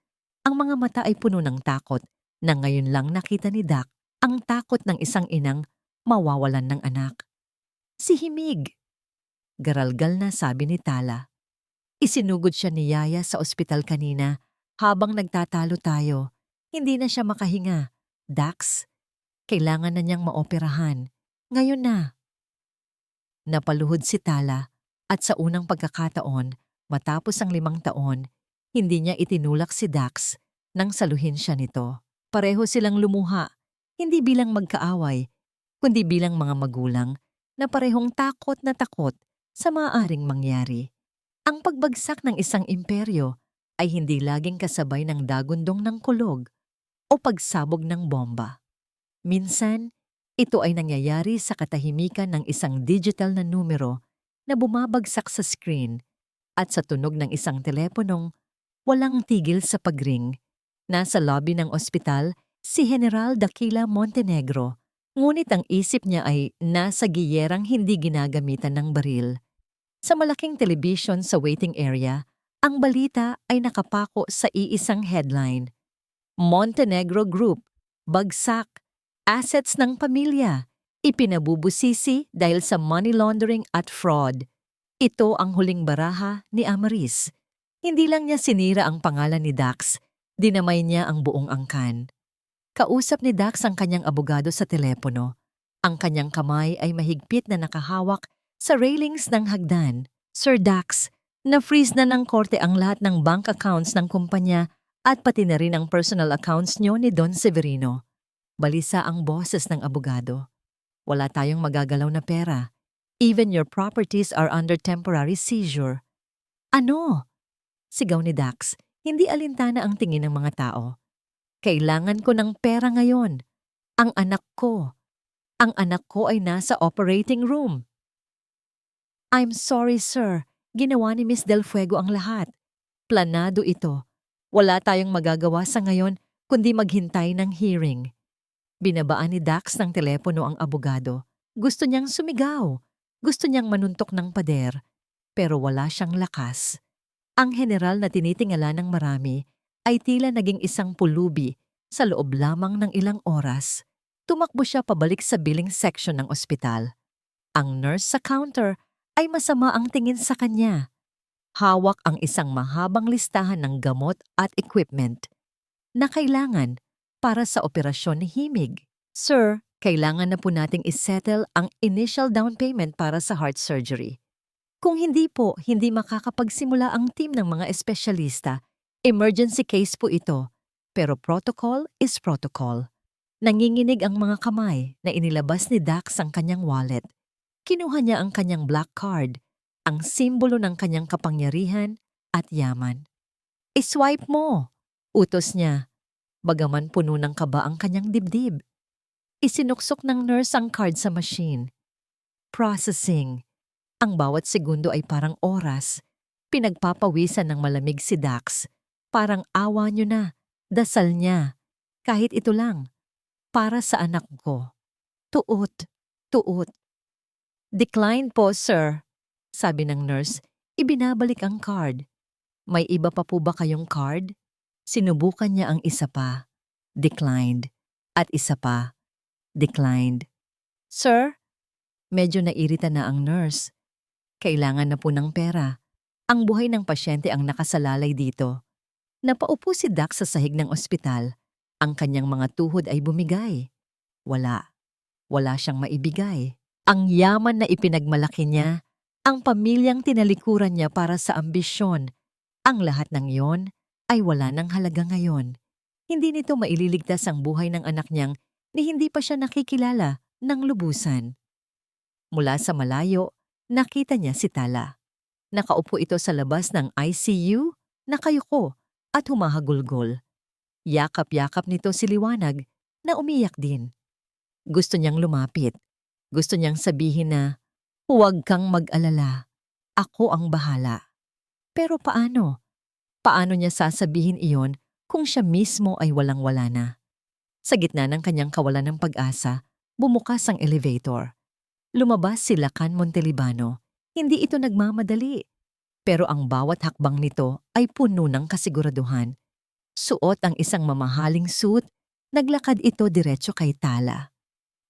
A: Ang mga mata ay puno ng takot na ngayon lang nakita ni Dax ang takot ng isang inang mawawalan ng anak. Si Himig! Garalgal na sabi ni Tala. Isinugod siya ni Yaya sa ospital kanina habang nagtatalo tayo. Hindi na siya makahinga. Dax, kailangan na niyang maoperahan. Ngayon na. Napaluhod si Tala at sa unang pagkakataon, matapos ang 5 taon, hindi niya itinulak si Dax nang saluhin siya nito. Pareho silang lumuha, hindi bilang magkaaway, kundi bilang mga magulang na parehong takot na takot sa maaaring mangyari. Ang pagbagsak ng isang imperyo ay hindi laging kasabay ng dagundong ng kulog o pagsabog ng bomba. Minsan, ito ay nangyayari sa katahimikan ng isang digital na numero na bumabagsak sa screen at sa tunog ng isang teleponong walang tigil sa pagring. Nasa lobby ng ospital si General Dakila Montenegro, ngunit ang isip niya ay nasa giyerang hindi ginagamitan ng baril. Sa malaking telebisyon sa waiting area, ang balita ay nakapako sa iisang headline. Montenegro Group, bagsak, assets ng pamilya, ipinabubusisi dahil sa money laundering at fraud. Ito ang huling baraha ni Amaris. Hindi lang niya sinira ang pangalan ni Dax, dinamay niya ang buong angkan. Kausap ni Dax ang kanyang abogado sa telepono. Ang kanyang kamay ay mahigpit na nakahawak sa railings ng hagdan. Sir Dax, na-freeze na ng korte ang lahat ng bank accounts ng kumpanya at pati na rin ang personal accounts nyo ni Don Severino. Balisa ang boses ng abogado. Wala tayong magagalaw na pera. Even your properties are under temporary seizure. Ano? Sigaw ni Dax, hindi alintana ang tingin ng mga tao. Kailangan ko ng pera ngayon. Ang anak ko. Ang anak ko ay nasa operating room. I'm sorry, sir. Ginawa ni Miss Del Fuego ang lahat. Planado ito. Wala tayong magagawa sa ngayon kundi maghintay ng hearing. Binabaan ni Dax ng telepono ang abogado. Gusto niyang sumigaw. Gusto niyang manuntok ng pader. Pero wala siyang lakas. Ang general na tinitingala ng marami ay tila naging isang pulubi sa loob lamang ng ilang oras. Tumakbo siya pabalik sa billing section ng ospital. Ang nurse sa counter ay masama ang tingin sa kanya. Hawak ang isang mahabang listahan ng gamot at equipment na kailangan para sa operasyon ni Himig. Sir, kailangan na po nating isettle ang initial down payment para sa heart surgery. Kung hindi po, hindi makakapagsimula ang team ng mga espesyalista. Emergency case po ito, pero protocol is protocol. Nanginginig ang mga kamay na inilabas ni Dax ang kanyang wallet. Kinuha niya ang kanyang black card, ang simbolo ng kanyang kapangyarihan at yaman. I-swipe mo, utos niya, bagaman puno ng kaba ang kanyang dibdib. Isinuksok ng nurse ang card sa machine. Processing. Ang bawat segundo ay parang oras. Pinagpapawisan ng malamig si Dax. Parang awa niyo na. Dasal niya. Kahit ito lang. Para sa anak ko. Tuot. Tuot. Decline po, sir. Sabi ng nurse, ibinabalik ang card. May iba pa po ba kayong card? Sinubukan niya ang isa pa. Declined. At isa pa. Declined. Sir? Medyo nairita na ang nurse. Kailangan na po ng pera. Ang buhay ng pasyente ang nakasalalay dito. Napaupo si Dax sa sahig ng ospital. Ang kanyang mga tuhod ay bumigay. Wala. Wala siyang maibigay. Ang yaman na ipinagmalaki niya, ang pamilyang tinalikuran niya para sa ambisyon, ang lahat ng iyon ay wala ng halaga ngayon. Hindi nito maililigtas ang buhay ng anak niyang ni hindi pa siya nakikilala ng lubusan. Mula sa malayo, nakita niya si Tala. Nakaupo ito sa labas ng ICU, nakayuko at humahagulgol. Yakap-yakap nito si Liwanag na umiyak din. Gusto niyang lumapit. Gusto niyang sabihin na, huwag kang mag-alala. Ako ang bahala. Pero paano? Paano niya sasabihin iyon kung siya mismo ay walang-wala na? Sa gitna ng kanyang kawalan ng pag-asa, bumukas ang elevator. Lumabas si Lacan Montelibano. Hindi ito nagmamadali. Pero ang bawat hakbang nito ay puno ng kasiguraduhan. Suot ang isang mamahaling suit, naglakad ito diretso kay Tala.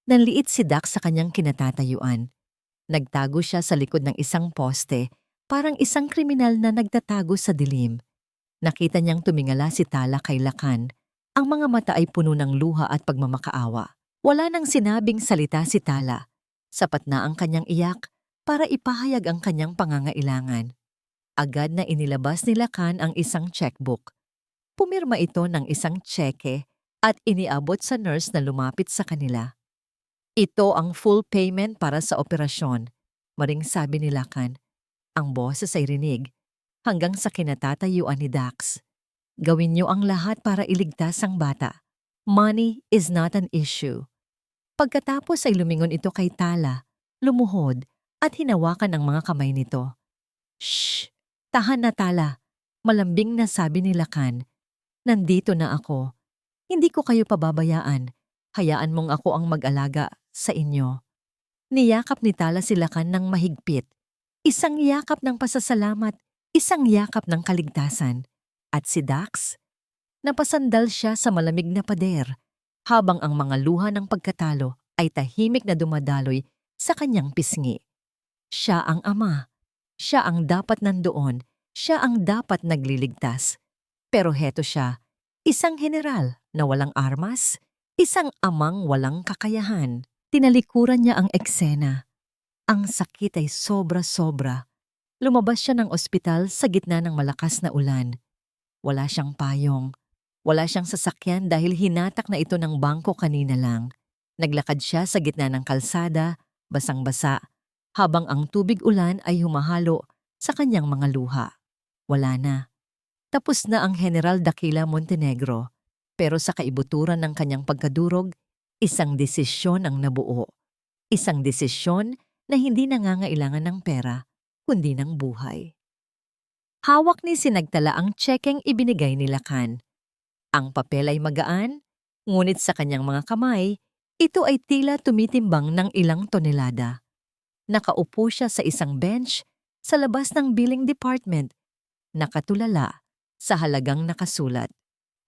A: Nanliit si Dax sa kanyang kinatatayuan. Nagtago siya sa likod ng isang poste, parang isang kriminal na nagtatago sa dilim. Nakita niyang tumingala si Tala kay Lacan. Ang mga mata ay puno ng luha at pagmamakaawa. Wala nang sinabing salita si Tala. Sapat na ang kanyang iyak para ipahayag ang kanyang pangangailangan. Agad na inilabas ni Lacan ang isang checkbook. Pumirma ito ng isang tseke at iniabot sa nurse na lumapit sa kanila. Ito ang full payment para sa operasyon, maring sabi ni Lacan. Ang boses ay rinig, hanggang sa kinatatayuan ni Dax. Gawin niyo ang lahat para iligtas ang bata. Money is not an issue. Pagkatapos ay lumingon ito kay Tala, lumuhod at hinawakan ang mga kamay nito. Shh! Tahan na Tala, malambing na sabi ni Lacan. Nandito na ako. Hindi ko kayo pababayaan. Hayaan mong ako ang mag-alaga sa inyo. Niyakap ni Tala si Lacan ng mahigpit. Isang yakap ng pasasalamat, isang yakap ng kaligtasan. At si Dax, napasandal siya sa malamig na pader, habang ang mga luha ng pagkatalo ay tahimik na dumadaloy sa kanyang pisngi. Siya ang ama. Siya ang dapat nandoon. Siya ang dapat nagliligtas. Pero heto siya, isang general na walang armas, isang amang walang kakayahan. Tinalikuran niya ang eksena. Ang sakit ay sobra-sobra. Lumabas siya ng ospital sa gitna ng malakas na ulan. Wala siyang payong. Wala siyang sasakyan dahil hinatak na ito ng bangko kanina lang. Naglakad siya sa gitna ng kalsada, basang-basa, habang ang tubig ulan ay humahalo sa kanyang mga luha. Wala na. Tapos na ang General Daquila Montenegro, pero sa kaibuturan ng kanyang pagkadurog, isang desisyon ang nabuo. Isang desisyon na hindi nangangailangan ng pera, kundi ng buhay. Hawak ni Sinagtala ang tsekeng ibinigay ni Lacan. Ang papel ay magaan, ngunit sa kanyang mga kamay, ito ay tila tumitimbang ng ilang tonelada. Nakaupo siya sa isang bench sa labas ng billing department, nakatulala sa halagang nakasulat.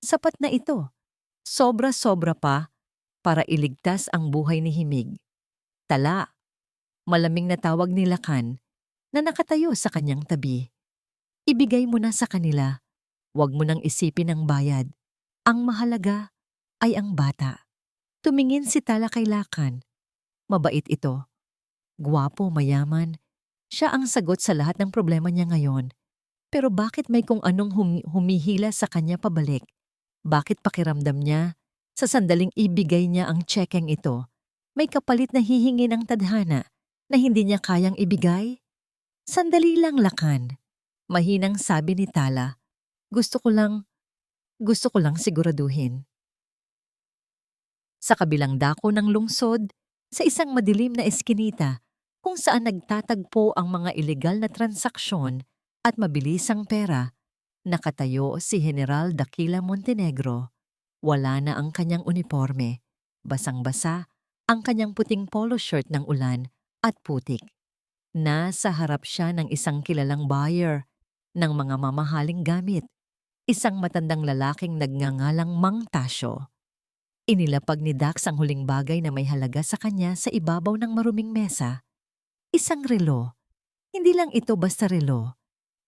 A: Sapat na ito. Sobra-sobra pa para iligtas ang buhay ni Himig. Tala, malaming na tawag ni Lacan na nakatayo sa kanyang tabi. Ibigay mo na sa kanila. Huwag mo nang isipin ang bayad. Ang mahalaga ay ang bata. Tumingin si Tala kay Lacan. Mabait ito. Gwapo, mayaman. Siya ang sagot sa lahat ng problema niya ngayon. Pero bakit may kung anong humihila sa kanya pabalik? Bakit pakiramdam niya, sa sandaling ibigay niya ang tsekeng ito, may kapalit na hihingi ng tadhana na hindi niya kayang ibigay? Sandali lang, Lacan. Mahinang sabi ni Tala. Gusto ko lang siguraduhin. Sa kabilang dako ng lungsod, sa isang madilim na eskinita, kung saan nagtatagpo ang mga ilegal na transaksyon at mabilisang pera. Nakatayo si General Daquila Montenegro. Wala na ang kanyang uniforme. Basang-basa ang kanyang puting polo shirt ng ulan at putik. Nasa harap siya ng isang kilalang buyer ng mga mamahaling gamit, isang matandang lalaking nagngangalang Mang Tasyo. Inilapag ni Dax ang huling bagay na may halaga sa kanya sa ibabaw ng maruming mesa. Isang relo. Hindi lang ito basta relo.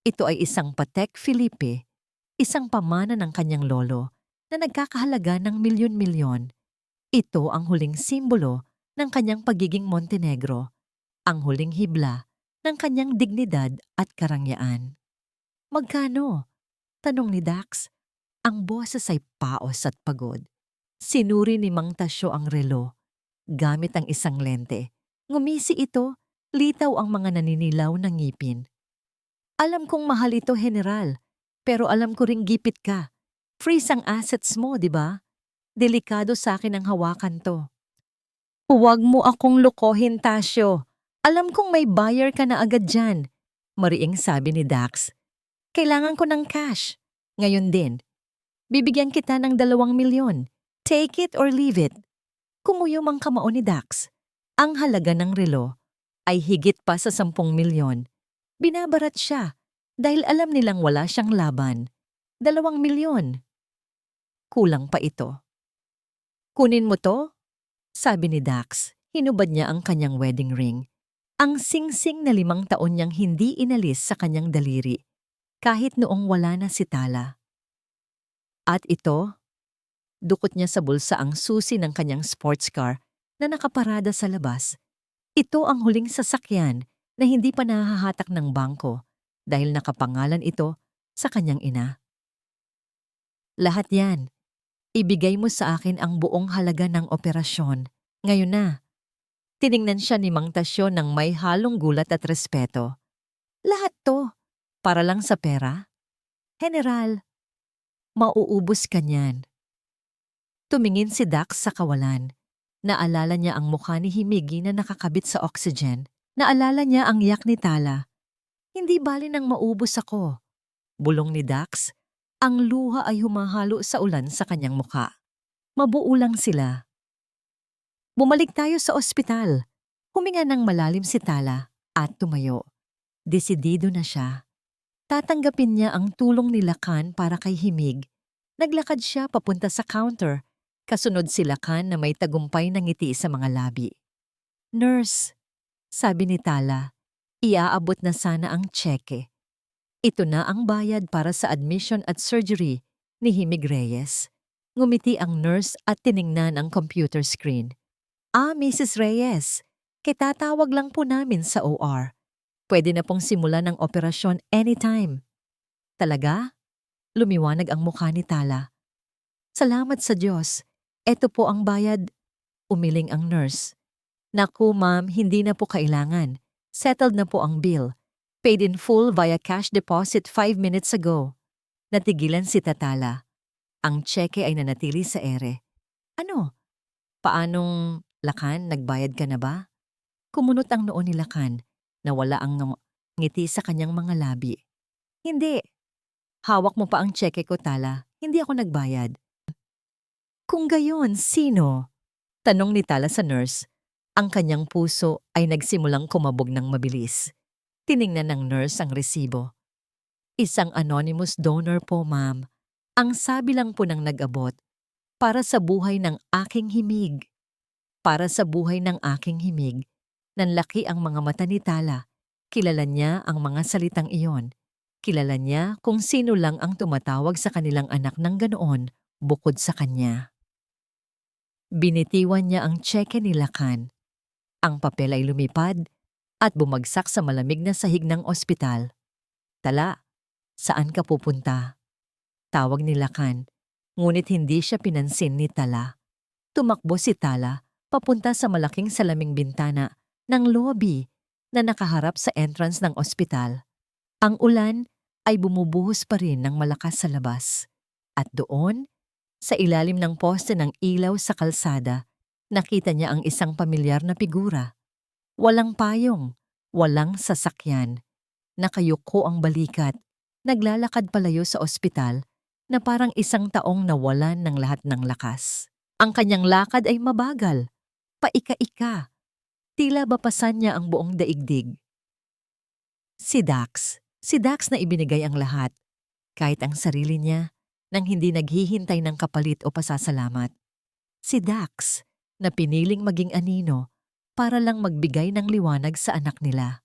A: Ito ay isang Patek Philippe, isang pamana ng kanyang lolo na nagkakahalaga ng milyon-milyon. Ito ang huling simbolo ng kanyang pagiging Montenegro, ang huling hibla ng kanyang dignidad at karangyaan. Magkano? Tanong ni Dax. Ang boses ay paos at pagod. Sinuri ni Mang Tasyo ang relo. Gamit ang isang lente. Ngumisi ito, litaw ang mga naninilaw na ngipin. Alam kong mahal ito, General. Pero alam ko ring gipit ka. Freeze ang assets mo, di ba? Delikado sa akin ang hawakan to. Huwag mo akong lokohin, Tasyo. Alam kong may buyer ka na agad dyan. Mariing sabi ni Dax. Kailangan ko ng cash. Ngayon din. Bibigyan kita ng 2 milyon. Take it or leave it. Kumuyom ang kamao ni Dax. Ang halaga ng relo ay higit pa sa 10 milyon. Binabarat siya dahil alam nilang wala siyang laban. 2 milyon. Kulang pa ito. Kunin mo to? Sabi ni Dax. Hinubad niya ang kanyang wedding ring. Ang singsing na 5 taon niyang hindi inalis sa kanyang daliri kahit noong wala na si Tala. At ito, dukot niya sa bulsa ang susi ng kanyang sports car na nakaparada sa labas. Ito ang huling sasakyan na hindi pa nahahatak ng bangko dahil nakapangalan ito sa kanyang ina. Lahat yan. Ibigay mo sa akin ang buong halaga ng operasyon. Ngayon na. Tiningnan siya ni Mang Tasyo ng may halong gulat at respeto. Lahat to, para lang sa pera? General, mauubos ka niyan. Tumingin si Dax sa kawalan. Naalala niya ang mukha ni Himigi na nakakabit sa oxygen. Naalala niya ang yak ni Tala. Hindi bali nang maubos ako. Bulong ni Dax. Ang luha ay humahalo sa ulan sa kanyang mukha. Mabuo lang sila. Bumalik tayo sa ospital. Huminga ng malalim si Tala at tumayo. Desidido na siya. Tatanggapin niya ang tulong ni Lakan para kay Himig. Naglakad siya papunta sa counter. Kasunod si Lakan na may tagumpay na ngiti sa mga labi. Nurse, sabi ni Tala, iaabot na sana ang tseke. Ito na ang bayad para sa admission at surgery ni Himig Reyes. Ngumiti ang nurse at tiningnan ang computer screen. Mrs. Reyes, kitatawag lang po namin sa OR. Pwede na pong simulan ang operasyon anytime. Talaga? Lumiwanag ang mukha ni Tala. Salamat sa Diyos. Eto po ang bayad. Umiling ang nurse. Naku ma'am, hindi na po kailangan. Settled na po ang bill. Paid in full via cash deposit 5 minutes ago. Natigilan si Tatala. Ang tseke ay nanatili sa ere. Ano? Paanong, Lakan, nagbayad ka na ba? Kumunot ang noo ni Lakan. Nawala ang ngiti sa kanyang mga labi. Hindi. Hawak mo pa ang tseke ko, Tala. Hindi ako nagbayad. Kung gayon, sino? Tanong ni Tala sa nurse. Ang kanyang puso ay nagsimulang kumabog ng mabilis. Tiningnan ng nurse ang resibo. Isang anonymous donor po, ma'am. Ang sabi lang po ng nag-abot, para sa buhay ng aking himig. Para sa buhay ng aking himig. Nanlaki ang mga mata ni Tala. Kilala niya ang mga salitang iyon. Kilala niya kung sino lang ang tumatawag sa kanilang anak ng ganoon bukod sa kanya. Binitiwan niya ang tseke ni Lakan. Ang papel ay lumipad at bumagsak sa malamig na sahig ng ospital. Tala, saan ka pupunta? Tawag ni Lakan, ngunit hindi siya pinansin ni Tala. Tumakbo si Tala papunta sa malaking salaming bintana ng lobby na nakaharap sa entrance ng ospital. Ang ulan ay bumubuhos pa rin ng malakas sa labas. At doon, sa ilalim ng poste ng ilaw sa kalsada, nakita niya ang isang pamilyar na figura. Walang payong, walang sasakyan. Nakayuko ang balikat, naglalakad palayo sa ospital na parang isang taong nawalan ng lahat ng lakas. Ang kanyang lakad ay mabagal, paika-ika, tila bapasan niya ang buong daigdig. Si Dax na ibinigay ang lahat, kahit ang sarili niya, nang hindi naghihintay ng kapalit o pasasalamat. Si Dax na piniling maging anino para lang magbigay ng liwanag sa anak nila.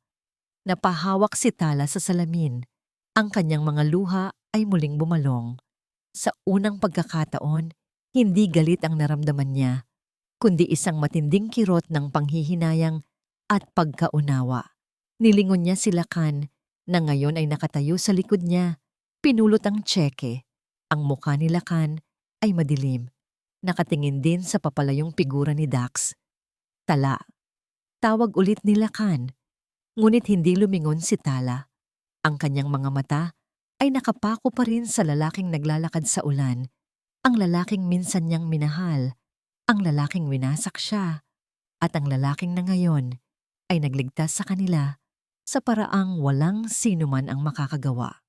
A: Napahawak si Tala sa salamin. Ang kanyang mga luha ay muling bumalong. Sa unang pagkakataon, hindi galit ang naramdaman niya, kundi isang matinding kirot ng panghihinayang at pagkaunawa. Nilingon niya si Lakan na ngayon ay nakatayo sa likod niya, pinulot ang tseke. Ang mukha ni Lakan ay madilim. Nakatingin din sa papalayong figura ni Dax. Tala. Tawag ulit ni Lakan. Ngunit hindi lumingon si Tala. Ang kanyang mga mata ay nakapako pa rin sa lalaking naglalakad sa ulan. Ang lalaking minsan niyang minahal. Ang lalaking winasak siya. At ang lalaking na ngayon ay nagligtas sa kanila sa paraang walang sino man ang makakagawa.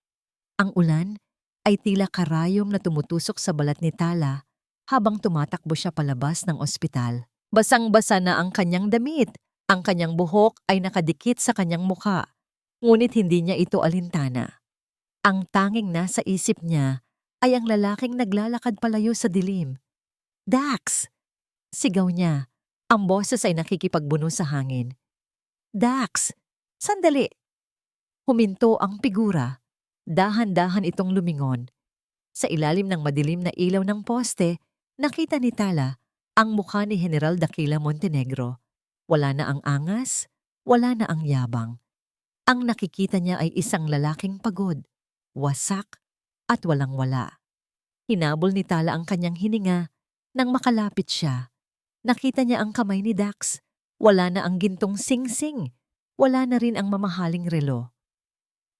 A: Ang ulan ay tila karayom na tumutusok sa balat ni Tala habang tumatakbo siya palabas ng ospital. Basang-basa na ang kanyang damit. Ang kanyang buhok ay nakadikit sa kanyang mukha, ngunit hindi niya ito alintana. Ang tanging nasa isip niya ay ang lalaking naglalakad palayo sa dilim. Dax! Sigaw niya. Ang boses ay nakikipagbuno sa hangin. Dax! Sandali! Huminto ang figura. Dahan-dahan itong lumingon. Sa ilalim ng madilim na ilaw ng poste, nakita ni Tala ang mukha ni General Daquila Montenegro. Wala na ang angas, wala na ang yabang. Ang nakikita niya ay isang lalaking pagod, wasak, at walang-wala. Hinabol ni Tala ang kanyang hininga nang makalapit siya. Nakita niya ang kamay ni Dax. Wala na ang gintong sing-sing. Wala na rin ang mamahaling relo.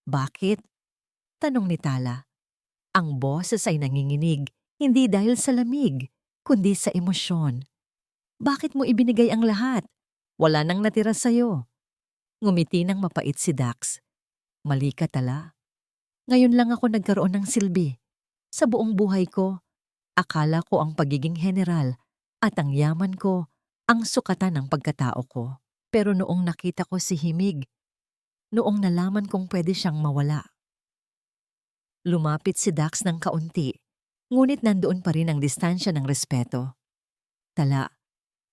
A: Bakit? Tanong ni Tala. Ang boses ay nanginginig, hindi dahil sa lamig, kundi sa emosyon. Bakit mo ibinigay ang lahat? Wala nang natira sa'yo. Ngumiti ng mapait si Dax. Mali ka, Tala. Ngayon lang ako nagkaroon ng silbi. Sa buong buhay ko, akala ko ang pagiging general at ang yaman ko ang sukatan ng pagkatao ko. Pero noong nakita ko si Himig, noong nalaman kong pwede siyang mawala. Lumapit si Dax ng kaunti, ngunit nandoon pa rin ang distansya ng respeto. Tala,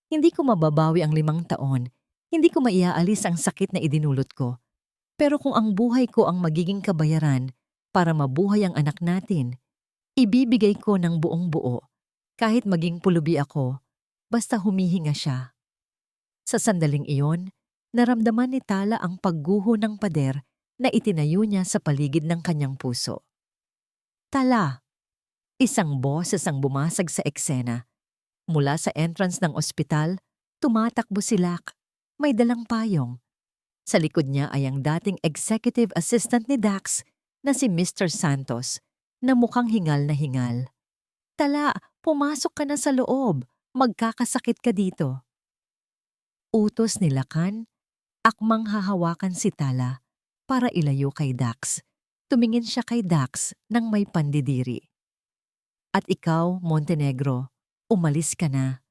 A: hindi ko mababawi ang 5 taon, hindi ko maiaalis ang sakit na idinulot ko. Pero kung ang buhay ko ang magiging kabayaran para mabuhay ang anak natin, ibibigay ko ng buong buo, kahit maging pulubi ako, basta humihinga siya. Sa sandaling iyon, naramdaman ni Tala ang pagguho ng pader na itinayo niya sa paligid ng kanyang puso. Tala! Isang boses ang bumasag sa eksena. Mula sa entrance ng ospital, tumatakbo si Lac. May dalang payong. Sa likod niya ay ang dating executive assistant ni Dax na si Mr. Santos na mukhang hingal na hingal. Tala, pumasok ka na sa loob. Magkakasakit ka dito. Utos ni Lacan, akmang hahawakan si Tala para ilayo kay Dax. Tumingin siya kay Dax nang may pandidiri. At ikaw, Montenegro, umalis ka na.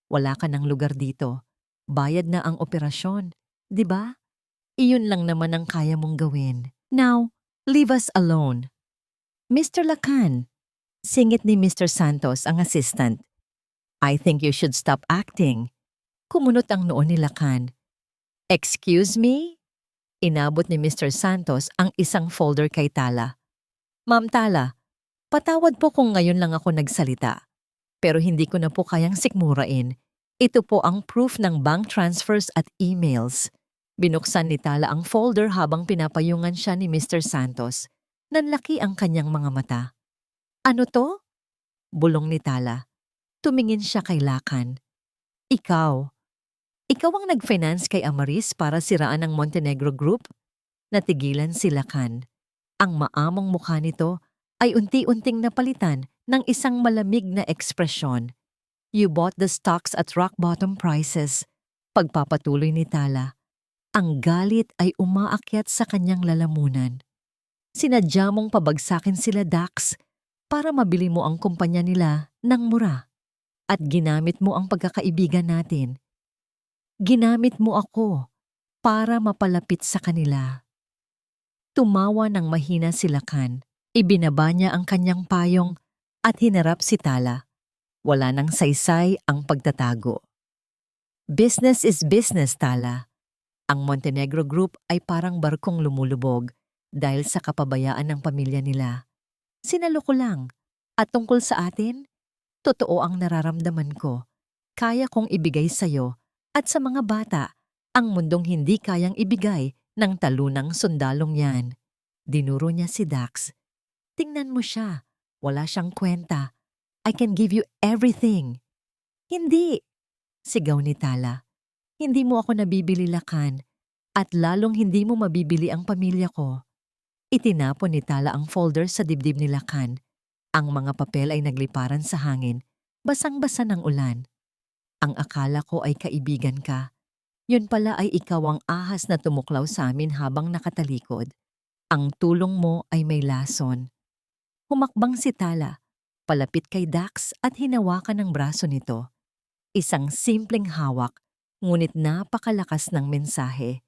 A: Wala ka ng lugar dito. Bayad na ang operasyon, di ba? Iyon lang naman ang kaya mong gawin. Now, leave us alone. Mr. Lacan, singit ni Mr. Santos ang assistant. I think you should stop acting. Kumunot ang noo ni Lacan. Excuse me? Inabot ni Mr. Santos ang isang folder kay Tala. Ma'am Tala, patawad po kung ngayon lang ako nagsalita. Pero hindi ko na po kayang sikmurain. Ito po ang proof ng bank transfers at emails. Binuksan ni Tala ang folder habang pinapayungan siya ni Mr. Santos. Nanlaki ang kanyang mga mata. Ano to? Bulong ni Tala. Tumingin siya kay Lacan. Ikaw ang nag-finance kay Amaris para siraan ang Montenegro Group? Natigilan si Lacan. Ang maamong mukha nito ay unti-unting napalitan ng isang malamig na ekspresyon. You bought the stocks at rock bottom prices. Pagpapatuloy ni Tala. Ang galit ay umaakyat sa kanyang lalamunan. Sinadya mong pabagsakin sila, Dax, para mabili mo ang kumpanya nila ng mura. At ginamit mo ang pagkakaibigan natin. Ginamit mo ako para mapalapit sa kanila. Tumawa ng mahina si Lakan. Ibinaba niya ang kanyang payong at hinarap si Tala. Wala nang saysay ang pagtatago. Business is business, Tala. Ang Montenegro Group ay parang barkong lumulubog dahil sa kapabayaan ng pamilya nila. Sinalo ko lang. At tungkol sa atin, totoo ang nararamdaman ko. Kaya kong ibigay sa'yo at sa mga bata ang mundong hindi kayang ibigay ng talunang sundalong yan. Dinuro niya si Dax. Tingnan mo siya. Wala siyang kwenta. I can give you everything. Hindi, sigaw ni Tala. Hindi mo ako nabibili, Lakan. At lalong hindi mo mabibili ang pamilya ko. Itinapon ni Tala ang folder sa dibdib ni Lakan. Ang mga papel ay nagliparan sa hangin. Basang-basa ng ulan. Ang akala ko ay kaibigan ka. Yun pala ay ikaw ang ahas na tumuklaw sa amin habang nakatalikod. Ang tulong mo ay may lason. Humakbang si Tala, palapit kay Dax at hinawakan ang braso nito. Isang simpleng hawak, ngunit napakalakas ng mensahe.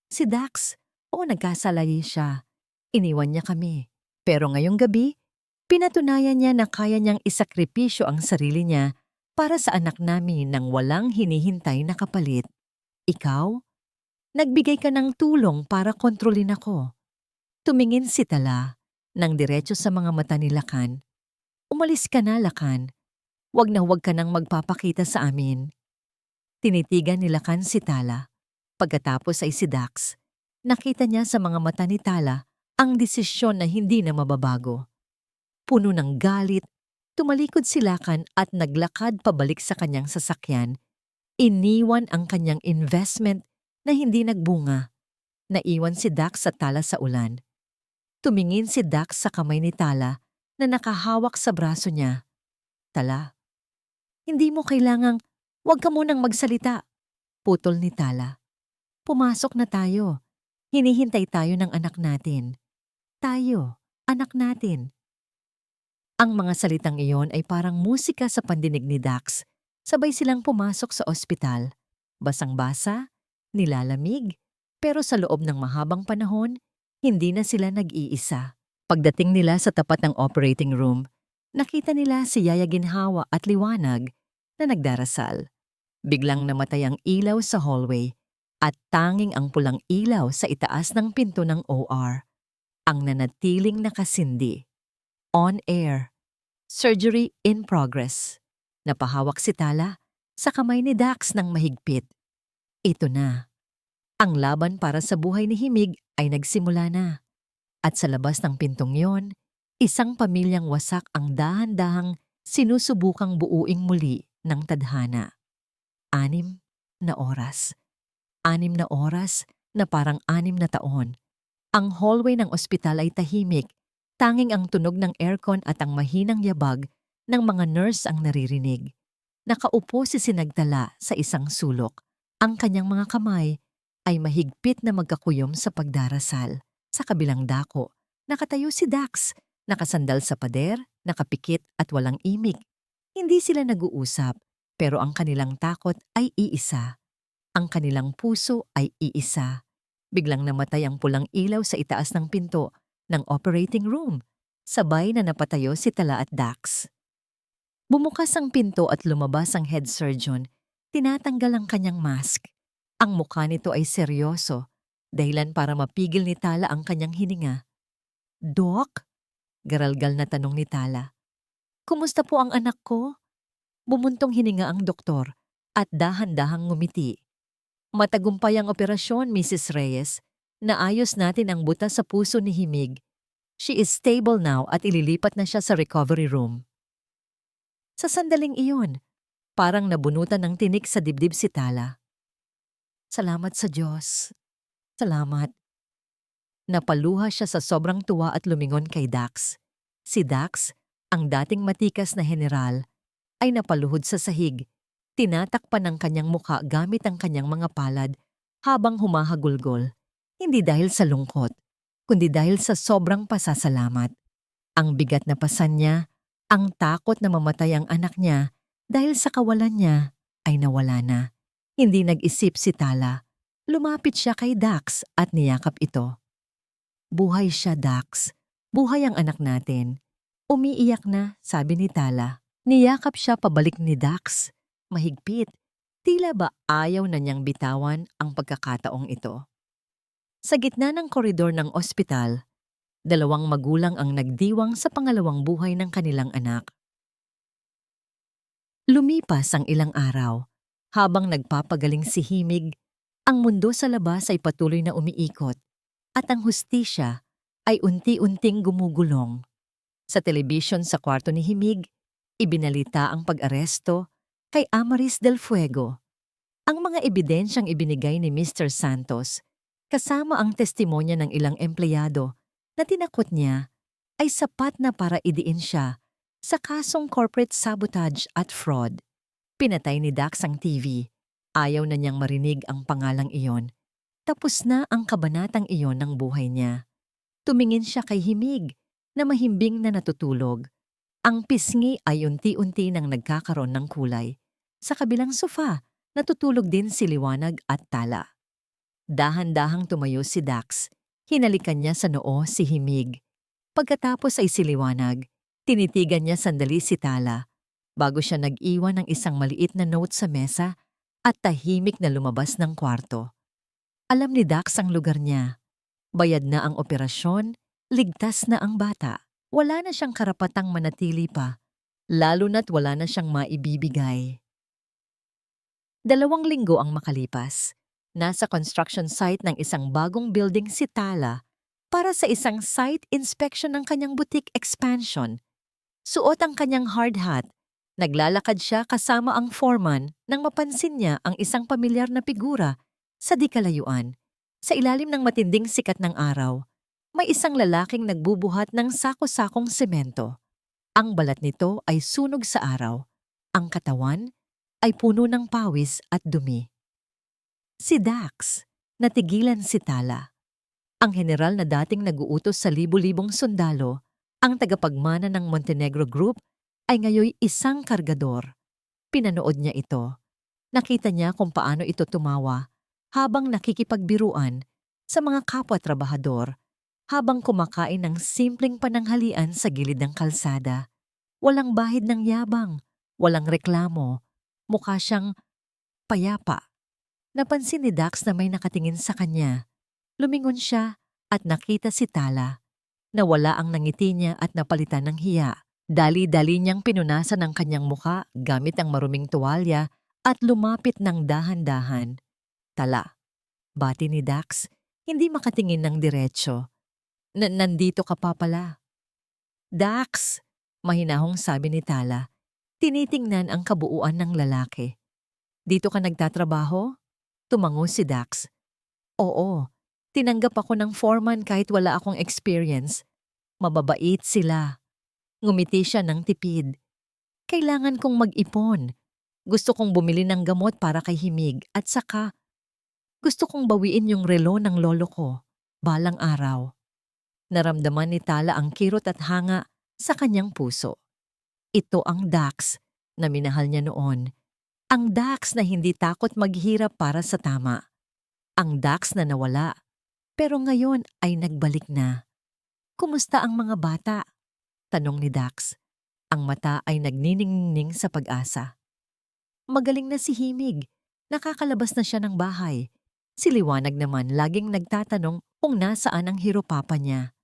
A: Si Dax, nagkasalayi siya. Iniwan niya kami. Pero ngayong gabi, pinatunayan niya na kaya niyang isakripisyo ang sarili niya para sa anak namin nang walang hinihintay na kapalit. Ikaw? Nagbigay ka ng tulong para kontrolin ako. Tumingin si Tala nang diretso sa mga mata ni Lakan. Umalis ka na, Lakan. Huwag na huwag ka nang magpapakita sa amin. Tinitigan ni Lakan si Tala. Pagkatapos ay si Dax. Nakita niya sa mga mata ni Tala ang desisyon na hindi na mababago. Puno ng galit, tumalikod si Lakan at naglakad pabalik sa kanyang sasakyan. Iniwan ang kanyang investment na hindi nagbunga. Naiwan si Dax sa Tala sa ulan. Tumingin si Dax sa kamay ni Tala na nakahawak sa braso niya. Tala, hindi mo kailangang, huwag ka munang magsalita. Putol ni Tala. Pumasok na tayo. Hinihintay tayo ng anak natin. Tayo, anak natin. Ang mga salitang iyon ay parang musika sa pandinig ni Dax. Sabay silang pumasok sa ospital. Basang-basa, nilalamig, pero sa loob ng mahabang panahon, hindi na sila nag-iisa. Pagdating nila sa tapat ng operating room, nakita nila si Yaya Ginhawa at Liwanag na nagdarasal. Biglang namatay ang ilaw sa hallway at tanging ang pulang ilaw sa itaas ng pinto ng OR. Ang nanatiling nakasindi. On air. Surgery in progress. Napahawak si Tala sa kamay ni Dax ng mahigpit. Ito na. Ang laban para sa buhay ni Himig ay nagsimula na. At sa labas ng pintong yon, isang pamilyang wasak ang dahan-dahang sinusubukang buuing muli ng tadhana. 6 na oras. 6 na oras na parang 6 na taon. Ang hallway ng ospital ay tahimik. Tanging ang tunog ng aircon at ang mahinang yabag ng mga nurse ang naririnig. Nakaupo si Sinagtala sa isang sulok. Ang kanyang mga kamay ay mahigpit na magkakuyom sa pagdarasal. Sa kabilang dako, nakatayo si Dax, nakasandal sa pader, nakapikit at walang imik. Hindi sila nag-uusap, pero ang kanilang takot ay iisa. Ang kanilang puso ay iisa. Biglang namatay ang pulang ilaw sa itaas ng pinto ng operating room. Sabay na napatayo si Tala at Dax. Bumukas ang pinto at lumabas ang head surgeon. Tinatanggal ang kanyang mask. Ang mukha nito ay seryoso, dahilan para mapigil ni Tala ang kanyang hininga. Doc? Garalgal na tanong ni Tala. Kumusta po ang anak ko? Bumuntong hininga ang doktor at dahan-dahang ngumiti. Matagumpay ang operasyon, Mrs. Reyes. Naayos natin ang butas sa puso ni Himig. She is stable now at ililipat na siya sa recovery room. Sa sandaling iyon, parang nabunutan ng tinik sa dibdib si Tala. Salamat sa Diyos. Salamat. Napaluha siya sa sobrang tuwa at lumingon kay Dax. Si Dax, ang dating matikas na general, ay napaluhod sa sahig. Tinatakpan ng kanyang mukha gamit ang kanyang mga palad habang humahagulgol, hindi dahil sa lungkot, kundi dahil sa sobrang pasasalamat. Ang bigat na pasan niya, ang takot na mamatay ang anak niya dahil sa kawalan niya ay nawala na. Hindi nag-isip si Tala. Lumapit siya kay Dax at niyakap ito. Buhay siya, Dax. Buhay ang anak natin. Umiiyak na, sabi ni Tala. Niyakap siya pabalik ni Dax. Mahigpit. Tila ba ayaw na niyang bitawan ang pagkakataong ito. Sa gitna ng koridor ng ospital, 2 magulang ang nagdiwang sa pangalawang buhay ng kanilang anak. Lumipas ang ilang araw. Habang nagpapagaling si Himig, ang mundo sa labas ay patuloy na umiikot at ang hustisya ay unti-unting gumugulong. Sa telebisyon sa kwarto ni Himig, ibinalita ang pag-aresto kay Amaris del Fuego. Ang mga ebidensyang ibinigay ni Mr. Santos, kasama ang testimonya ng ilang empleyado na tinakot niya, ay sapat na para idiin siya sa kasong corporate sabotage at fraud. Pinatay ni Dax ang TV. Ayaw na niyang marinig ang pangalang iyon. Tapos na ang kabanatang iyon ng buhay niya. Tumingin siya kay Himig na mahimbing na natutulog. Ang pisngi ay unti-unti nang nagkakaroon ng kulay. Sa kabilang sofa, natutulog din si Liwanag at Tala. Dahan-dahang tumayo si Dax. Hinalikan niya sa noo si Himig. Pagkatapos ay si Liwanag. Tinitigan niya sandali si Tala bago siya nag-iwan ng isang maliit na note sa mesa at tahimik na lumabas ng kwarto. Alam ni Dax ang lugar niya. Bayad na ang operasyon, ligtas na ang bata. Wala na siyang karapatang manatili pa, lalo na't wala na siyang maibibigay. 2 linggo ang makalipas. Nasa construction site ng isang bagong building si Tala para sa isang site inspection ng kanyang boutique expansion. Suot ang kanyang hard hat. Naglalakad siya kasama ang foreman nang mapansin niya ang isang pamilyar na figura sa di kalayuan. Sa ilalim ng matinding sikat ng araw, may isang lalaking nagbubuhat ng sako-sakong semento. Ang balat nito ay sunog sa araw. Ang katawan ay puno ng pawis at dumi. Si Dax, natigilan si Tala. Ang general na dating nag-uutos sa libu-libong sundalo, ang tagapagmana ng Montenegro Group, ay ngayoy isang kargador. Pinanood niya ito. Nakita niya kung paano ito tumawa habang nakikipagbiruan sa mga kapwa-trabahador habang kumakain ng simpleng pananghalian sa gilid ng kalsada. Walang bahid ng yabang, walang reklamo. Mukha siyang payapa. Napansin ni Dax na may nakatingin sa kanya. Lumingon siya at nakita si Tala. Nawala ang nangiti niya at napalitan ng hiya. Dali-dali niyang pinunasan ang kanyang muka gamit ang maruming tuwalya at lumapit ng dahan-dahan. Tala, bati ni Dax, hindi makatingin ng diretsyo. Nandito ka pa pala. Dax, mahinahong sabi ni Tala, tinitingnan ang kabuuan ng lalaki. Dito ka nagtatrabaho? Tumango si Dax. Oo, tinanggap ako ng foreman kahit wala akong experience. Mababait sila. Ngumiti siya ng tipid. Kailangan kong mag-ipon. Gusto kong bumili ng gamot para kay Himig at saka gusto kong bawiin yung relo ng lolo ko, balang araw. Naramdaman ni Tala ang kirot at hanga sa kanyang puso. Ito ang Dax na minahal niya noon. Ang Dax na hindi takot maghirap para sa tama. Ang Dax na nawala, pero ngayon ay nagbalik na. Kumusta ang mga bata? Tanong ni Dax. Ang mata ay nagniningning sa pag-asa. Magaling na si Himig. Nakakalabas na siya ng bahay. Si Liwanag naman laging nagtatanong kung nasaan ang hiropapa niya.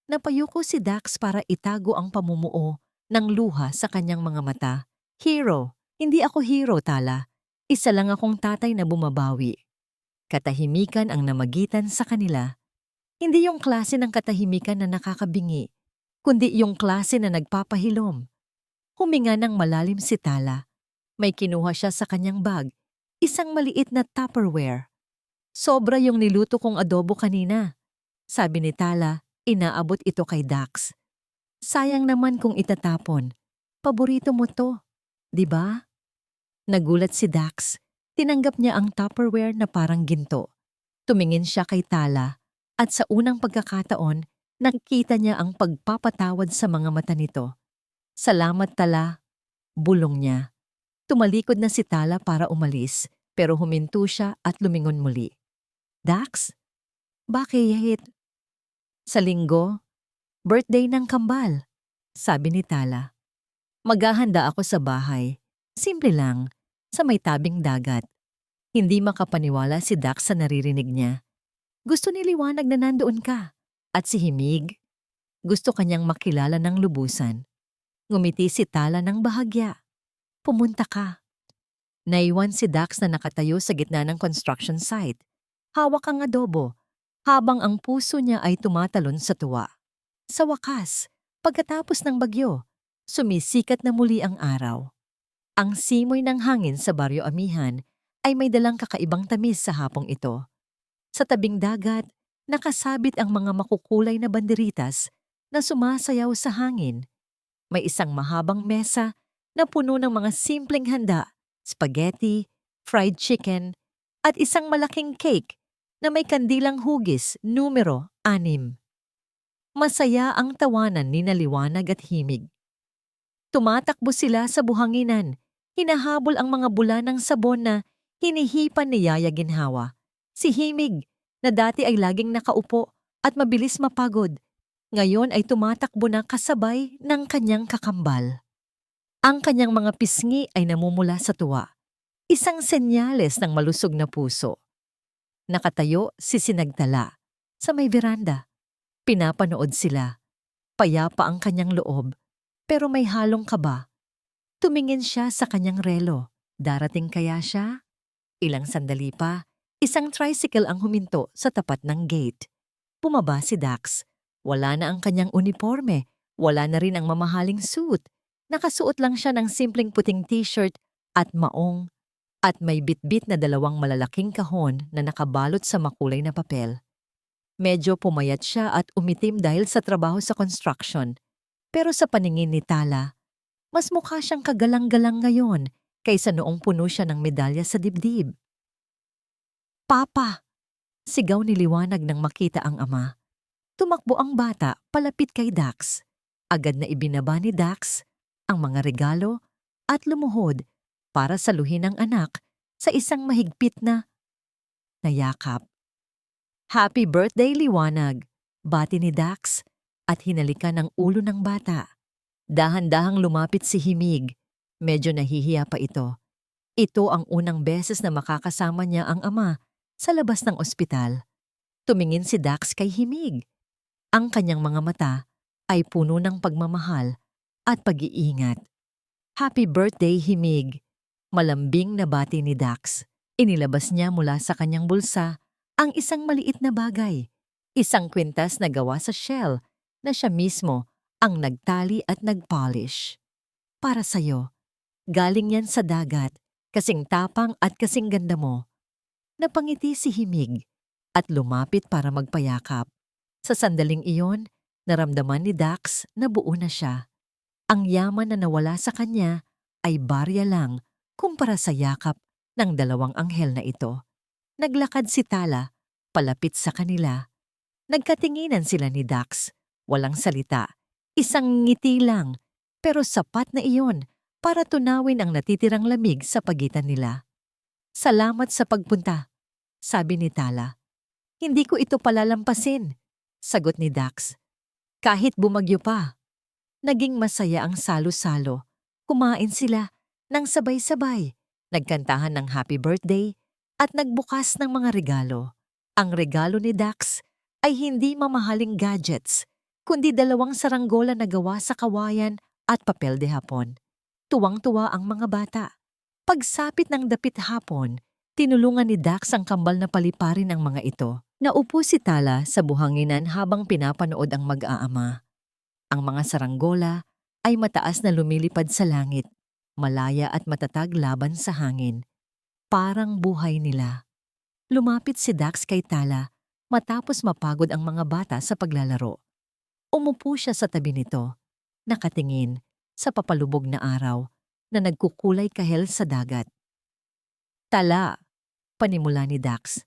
A: Napayuko si Dax para itago ang pamumuo ng luha sa kanyang mga mata. Hero, hindi ako hero, Tala. Isa lang akong tatay na bumabawi. Katahimikan ang namagitan sa kanila. Hindi yung klase ng katahimikan na nakakabingi, kundi yung klase na nagpapahilom. Huminga ng malalim si Tala. May kinuha siya sa kanyang bag, isang maliit na Tupperware. Sobra yung niluto kong adobo kanina. Sabi ni Tala, inaabot ito kay Dax. Sayang naman kung itatapon. Paborito mo to, di ba? Nagulat si Dax. Tinanggap niya ang Tupperware na parang ginto. Tumingin siya kay Tala at sa unang pagkakataon, nakikita niya ang pagpapatawad sa mga mata nito. Salamat Tala, bulong niya. Tumalikod na si Tala para umalis pero huminto siya at lumingon muli. Dax? Bakit? Sa linggo, birthday ng kambal, sabi ni Tala. Maghahanda ako sa bahay. Simple lang, sa may tabing dagat. Hindi makapaniwala si Dax sa naririnig niya. Gusto ni Liwanag na nandoon ka. At si Himig, gusto kanyang makilala ng lubusan. Ngumiti si Tala ng bahagya. Pumunta ka. Naiwan si Dax na nakatayo sa gitna ng construction site. Hawak ang adobo, habang ang puso niya ay tumatalon sa tuwa. Sa wakas, pagkatapos ng bagyo, sumisikat na muli ang araw. Ang simoy ng hangin sa Baryo Amihan ay may dalang kakaibang tamis sa hapong ito. Sa tabing dagat, nakasabit ang mga makukulay na banderitas na sumasayaw sa hangin. May isang mahabang mesa na puno ng mga simpleng handa, spaghetti, fried chicken, at isang malaking cake na may kandilang hugis numero 6. Masaya ang tawanan ni Liwanag at Himig. Tumatakbo sila sa buhanginan, hinahabol ang mga bula ng sabon na hinihipan ni Yaya Ginhawa. Si Himig, na dati ay laging nakaupo at mabilis mapagod, ngayon ay tumatakbo na kasabay ng kanyang kakambal. Ang kanyang mga pisngi ay namumula sa tuwa, isang senyales ng malusog na puso. Nakatayo si Sinagtala sa may veranda. Pinapanood sila. Payapa ang kanyang loob, pero may halong kaba. Tumingin siya sa kanyang relo. Darating kaya siya? Ilang sandali pa, isang tricycle ang huminto sa tapat ng gate. Bumaba si Dax. Wala na ang kanyang uniforme, wala na rin ang mamahaling suit. Nakasuot lang siya ng simpleng puting t-shirt at maong, at may bitbit na 2 malalaking kahon na nakabalot sa makulay na papel. Medyo pumayat siya at umitim dahil sa trabaho sa construction. Pero sa paningin ni Tala, mas mukha siyang kagalang-galang ngayon kaysa noong puno siya ng medalya sa dibdib. Papa! Sigaw ni Liwanag nang makita ang ama. Tumakbo ang bata palapit kay Dax. Agad na ibinaba ni Dax ang mga regalo at lumuhod para saluhin ang anak sa isang mahigpit na yakap. Happy birthday, Liwanag! Bati ni Dax at hinalikan ang ulo ng bata. Dahan-dahang lumapit si Himig. Medyo nahihiya pa ito. Ito ang unang beses na makakasama niya ang ama sa labas ng ospital. Tumingin si Dax kay Himig. Ang kanyang mga mata ay puno ng pagmamahal at pag-iingat. Happy birthday, Himig! Malambing na bati ni Dax. Inilabas niya mula sa kanyang bulsa ang isang maliit na bagay. Isang kwintas na gawa sa shell na siya mismo ang nagtali at nagpolish. Para sa'yo. Galing yan sa dagat, kasing tapang at kasing ganda mo. Napangiti si Himig at lumapit para magpayakap. Sa sandaling iyon, naramdaman ni Dax na buo na siya. Ang yaman na nawala sa kanya ay barya lang kumpara sa yakap ng 2 anghel na ito. Naglakad si Tala, palapit sa kanila. Nagkatinginan sila ni Dax. Walang salita, isang ngiti lang, pero sapat na iyon para tunawin ang natitirang lamig sa pagitan nila. Salamat sa pagpunta, sabi ni Tala. Hindi ko ito palalampasin, sagot ni Dax. Kahit bumagyo pa. Naging masaya ang salo-salo. Kumain sila ng sabay-sabay, nagkantahan ng happy birthday at nagbukas ng mga regalo. Ang regalo ni Dax ay hindi mamahaling gadgets, kundi 2 saranggola na gawa sa kawayan at papel de hapon. Tuwang-tuwa ang mga bata. Pagsapit ng dapit hapon, tinulungan ni Dax ang kambal na paliparin ang mga ito. Naupo si Tala sa buhanginan habang pinapanood ang mag-aama. Ang mga saranggola ay mataas na lumilipad sa langit, malaya at matatag laban sa hangin. Parang buhay nila. Lumapit si Dax kay Tala matapos mapagod ang mga bata sa paglalaro. Umupo siya sa tabi nito, nakatingin sa papalubog na araw na nagkukulay kahel sa dagat. Tala, panimula ni Dax.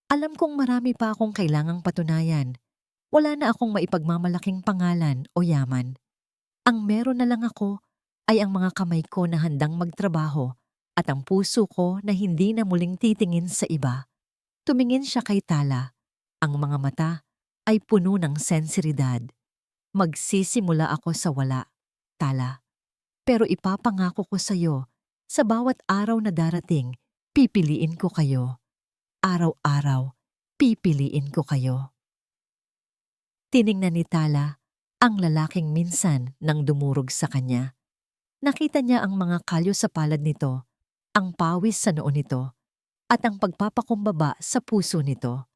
A: Alam kong marami pa akong kailangang patunayan. Wala na akong maipagmamalaking pangalan o yaman. Ang meron na lang ako ay ang mga kamay ko na handang magtrabaho at ang puso ko na hindi na muling titingin sa iba. Tumingin siya kay Tala. Ang mga mata ay puno ng sensiridad. Magsisimula ako sa wala, Tala. Pero ipapangako ko sa iyo, sa bawat araw na darating, pipiliin ko kayo. Araw-araw, pipiliin ko kayo. Tiningnan ni Tala ang lalaking minsan nang dumurog sa kanya. Nakita niya ang mga kalyo sa palad nito, ang pawis sa noo nito, at ang pagpapakumbaba sa puso nito.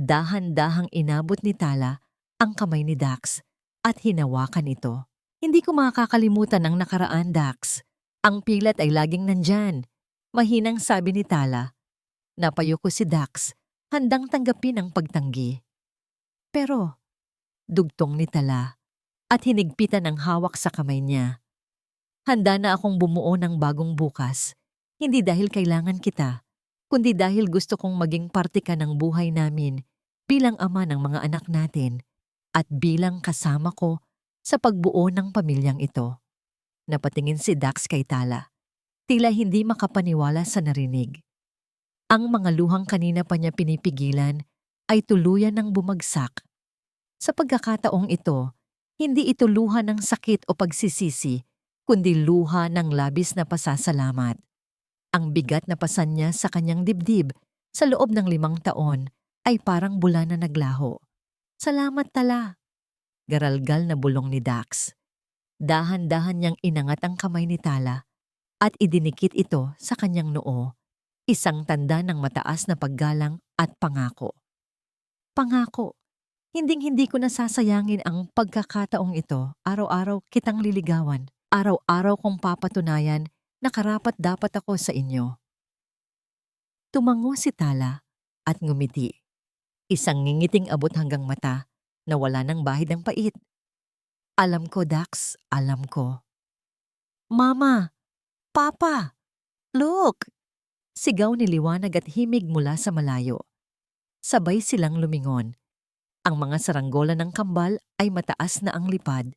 A: Dahan-dahang inabot ni Tala ang kamay ni Dax at hinawakan ito. Hindi ko makakalimutan ang nakaraan, Dax. Ang pilat ay laging nandyan. Mahinang sabi ni Tala. Napayo ko si Dax, handang tanggapin ang pagtanggi. Pero, dugtong ni Tala at hinigpitan ang hawak sa kamay niya. Handa na akong bumuo ng bagong bukas, hindi dahil kailangan kita, kundi dahil gusto kong maging parte ka ng buhay namin bilang ama ng mga anak natin at bilang kasama ko sa pagbuo ng pamilyang ito. Napatingin si Dax kay Tala. Tila hindi makapaniwala sa narinig. Ang mga luhang kanina pa niya pinipigilan ay tuluyan ng bumagsak. Sa pagkakataong ito, hindi ito luha ng sakit o pagsisisi, kundi luha ng labis na pasasalamat. Ang bigat na pasan niya sa kanyang dibdib sa loob ng 5 taon ay parang bula na naglaho. Salamat, Tala. Garalgal na bulong ni Dax. Dahan-dahan niyang inangat ang kamay ni Tala at idinikit ito sa kanyang noo, isang tanda ng mataas na paggalang at pangako. Pangako, hinding-hindi ko nasasayangin ang pagkakataong ito. Araw-araw kitang liligawan. Araw-araw kong papatunayan na karapat-dapat ako sa inyo. Tumango si Tala at ngumiti. Isang ngingiting abot hanggang mata na wala ng bahid ng pait. Alam ko, Dax, alam ko. Mama! Papa! Look! Sigaw ni Liwanag at himig mula sa malayo. Sabay silang lumingon. Ang mga saranggola ng kambal ay mataas na ang lipad,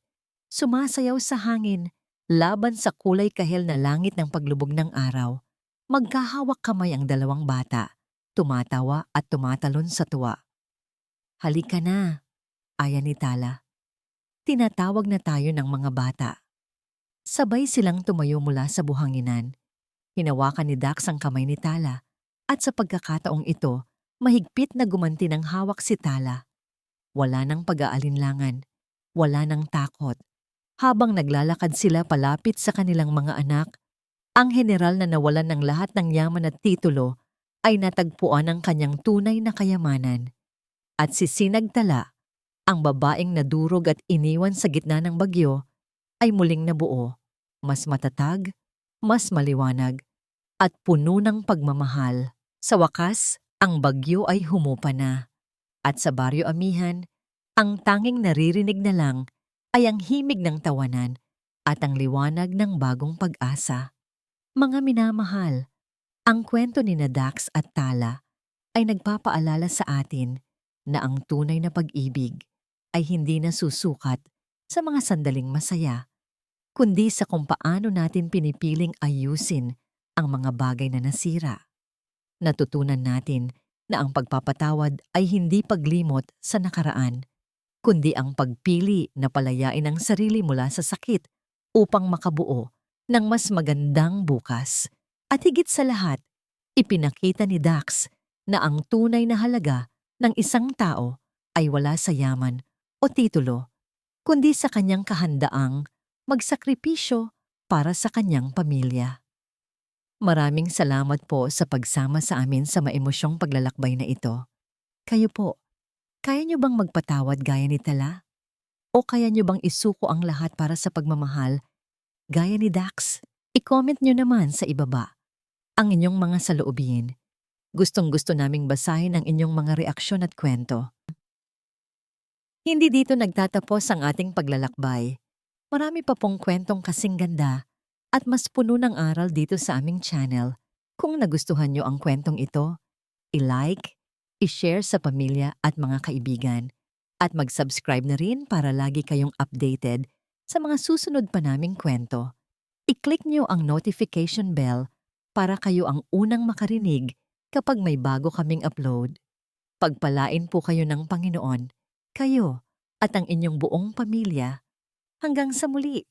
A: sumasayaw sa hangin, laban sa kulay kahel na langit ng paglubog ng araw. Magkahawak kamay ang dalawang bata, tumatawa at tumatalon sa tuwa. Halika na, aya ni Tala. Tinatawag na tayo ng mga bata. Sabay silang tumayo mula sa buhanginan. Hinawakan ni Dax ang kamay ni Tala at sa pagkakataong ito, mahigpit na gumanti ng hawak si Tala. Wala nang pag-aalinlangan, wala nang takot. Habang naglalakad sila palapit sa kanilang mga anak, ang general na nawalan ng lahat ng yaman at titulo ay natagpuan ang kanyang tunay na kayamanan. At si Sinagtala, ang babaeng nadurog at iniwan sa gitna ng bagyo, ay muling nabuo, mas matatag, mas maliwanag, at puno ng pagmamahal. Sa wakas, ang bagyo ay humupa na. At sa Baryo Amihan, ang tanging naririnig na lang ay ang himig ng tawanan at ang liwanag ng bagong pag-asa. Mga minamahal, ang kwento ni Dax at Tala ay nagpapaalala sa atin na ang tunay na pag-ibig ay hindi nasusukat sa mga sandaling masaya, kundi sa kung paano natin pinipiling ayusin ang mga bagay na nasira. Natutunan natin na ang pagpapatawad ay hindi paglimot sa nakaraan, kundi ang pagpili na palayain ang sarili mula sa sakit upang makabuo ng mas magandang bukas. At higit sa lahat, ipinakita ni Dax na ang tunay na halaga ng isang tao ay wala sa yaman o titulo, kundi sa kanyang kahandaang magsakripisyo para sa kanyang pamilya. Maraming salamat po sa pagsama sa amin sa maemosyong paglalakbay na ito. Kayo po, kaya niyo bang magpatawad gaya ni Tala? O kaya niyo bang isuko ang lahat para sa pagmamahal gaya ni Dax? I-comment niyo naman sa ibaba ang inyong mga saloobin. Gustong-gusto naming basahin ang inyong mga reaksyon at kwento. Hindi dito nagtatapos ang ating paglalakbay. Marami pa pong kwentong kasing ganda at mas puno ng aral dito sa aming channel. Kung nagustuhan niyo ang kwentong ito, i-like, i-share sa pamilya at mga kaibigan, at mag-subscribe na rin para lagi kayong updated sa mga susunod pa naming kwento. I-click nyo ang notification bell para kayo ang unang makarinig kapag may bago kaming upload. Pagpalain po kayo ng Panginoon, kayo at ang inyong buong pamilya. Hanggang sa muli!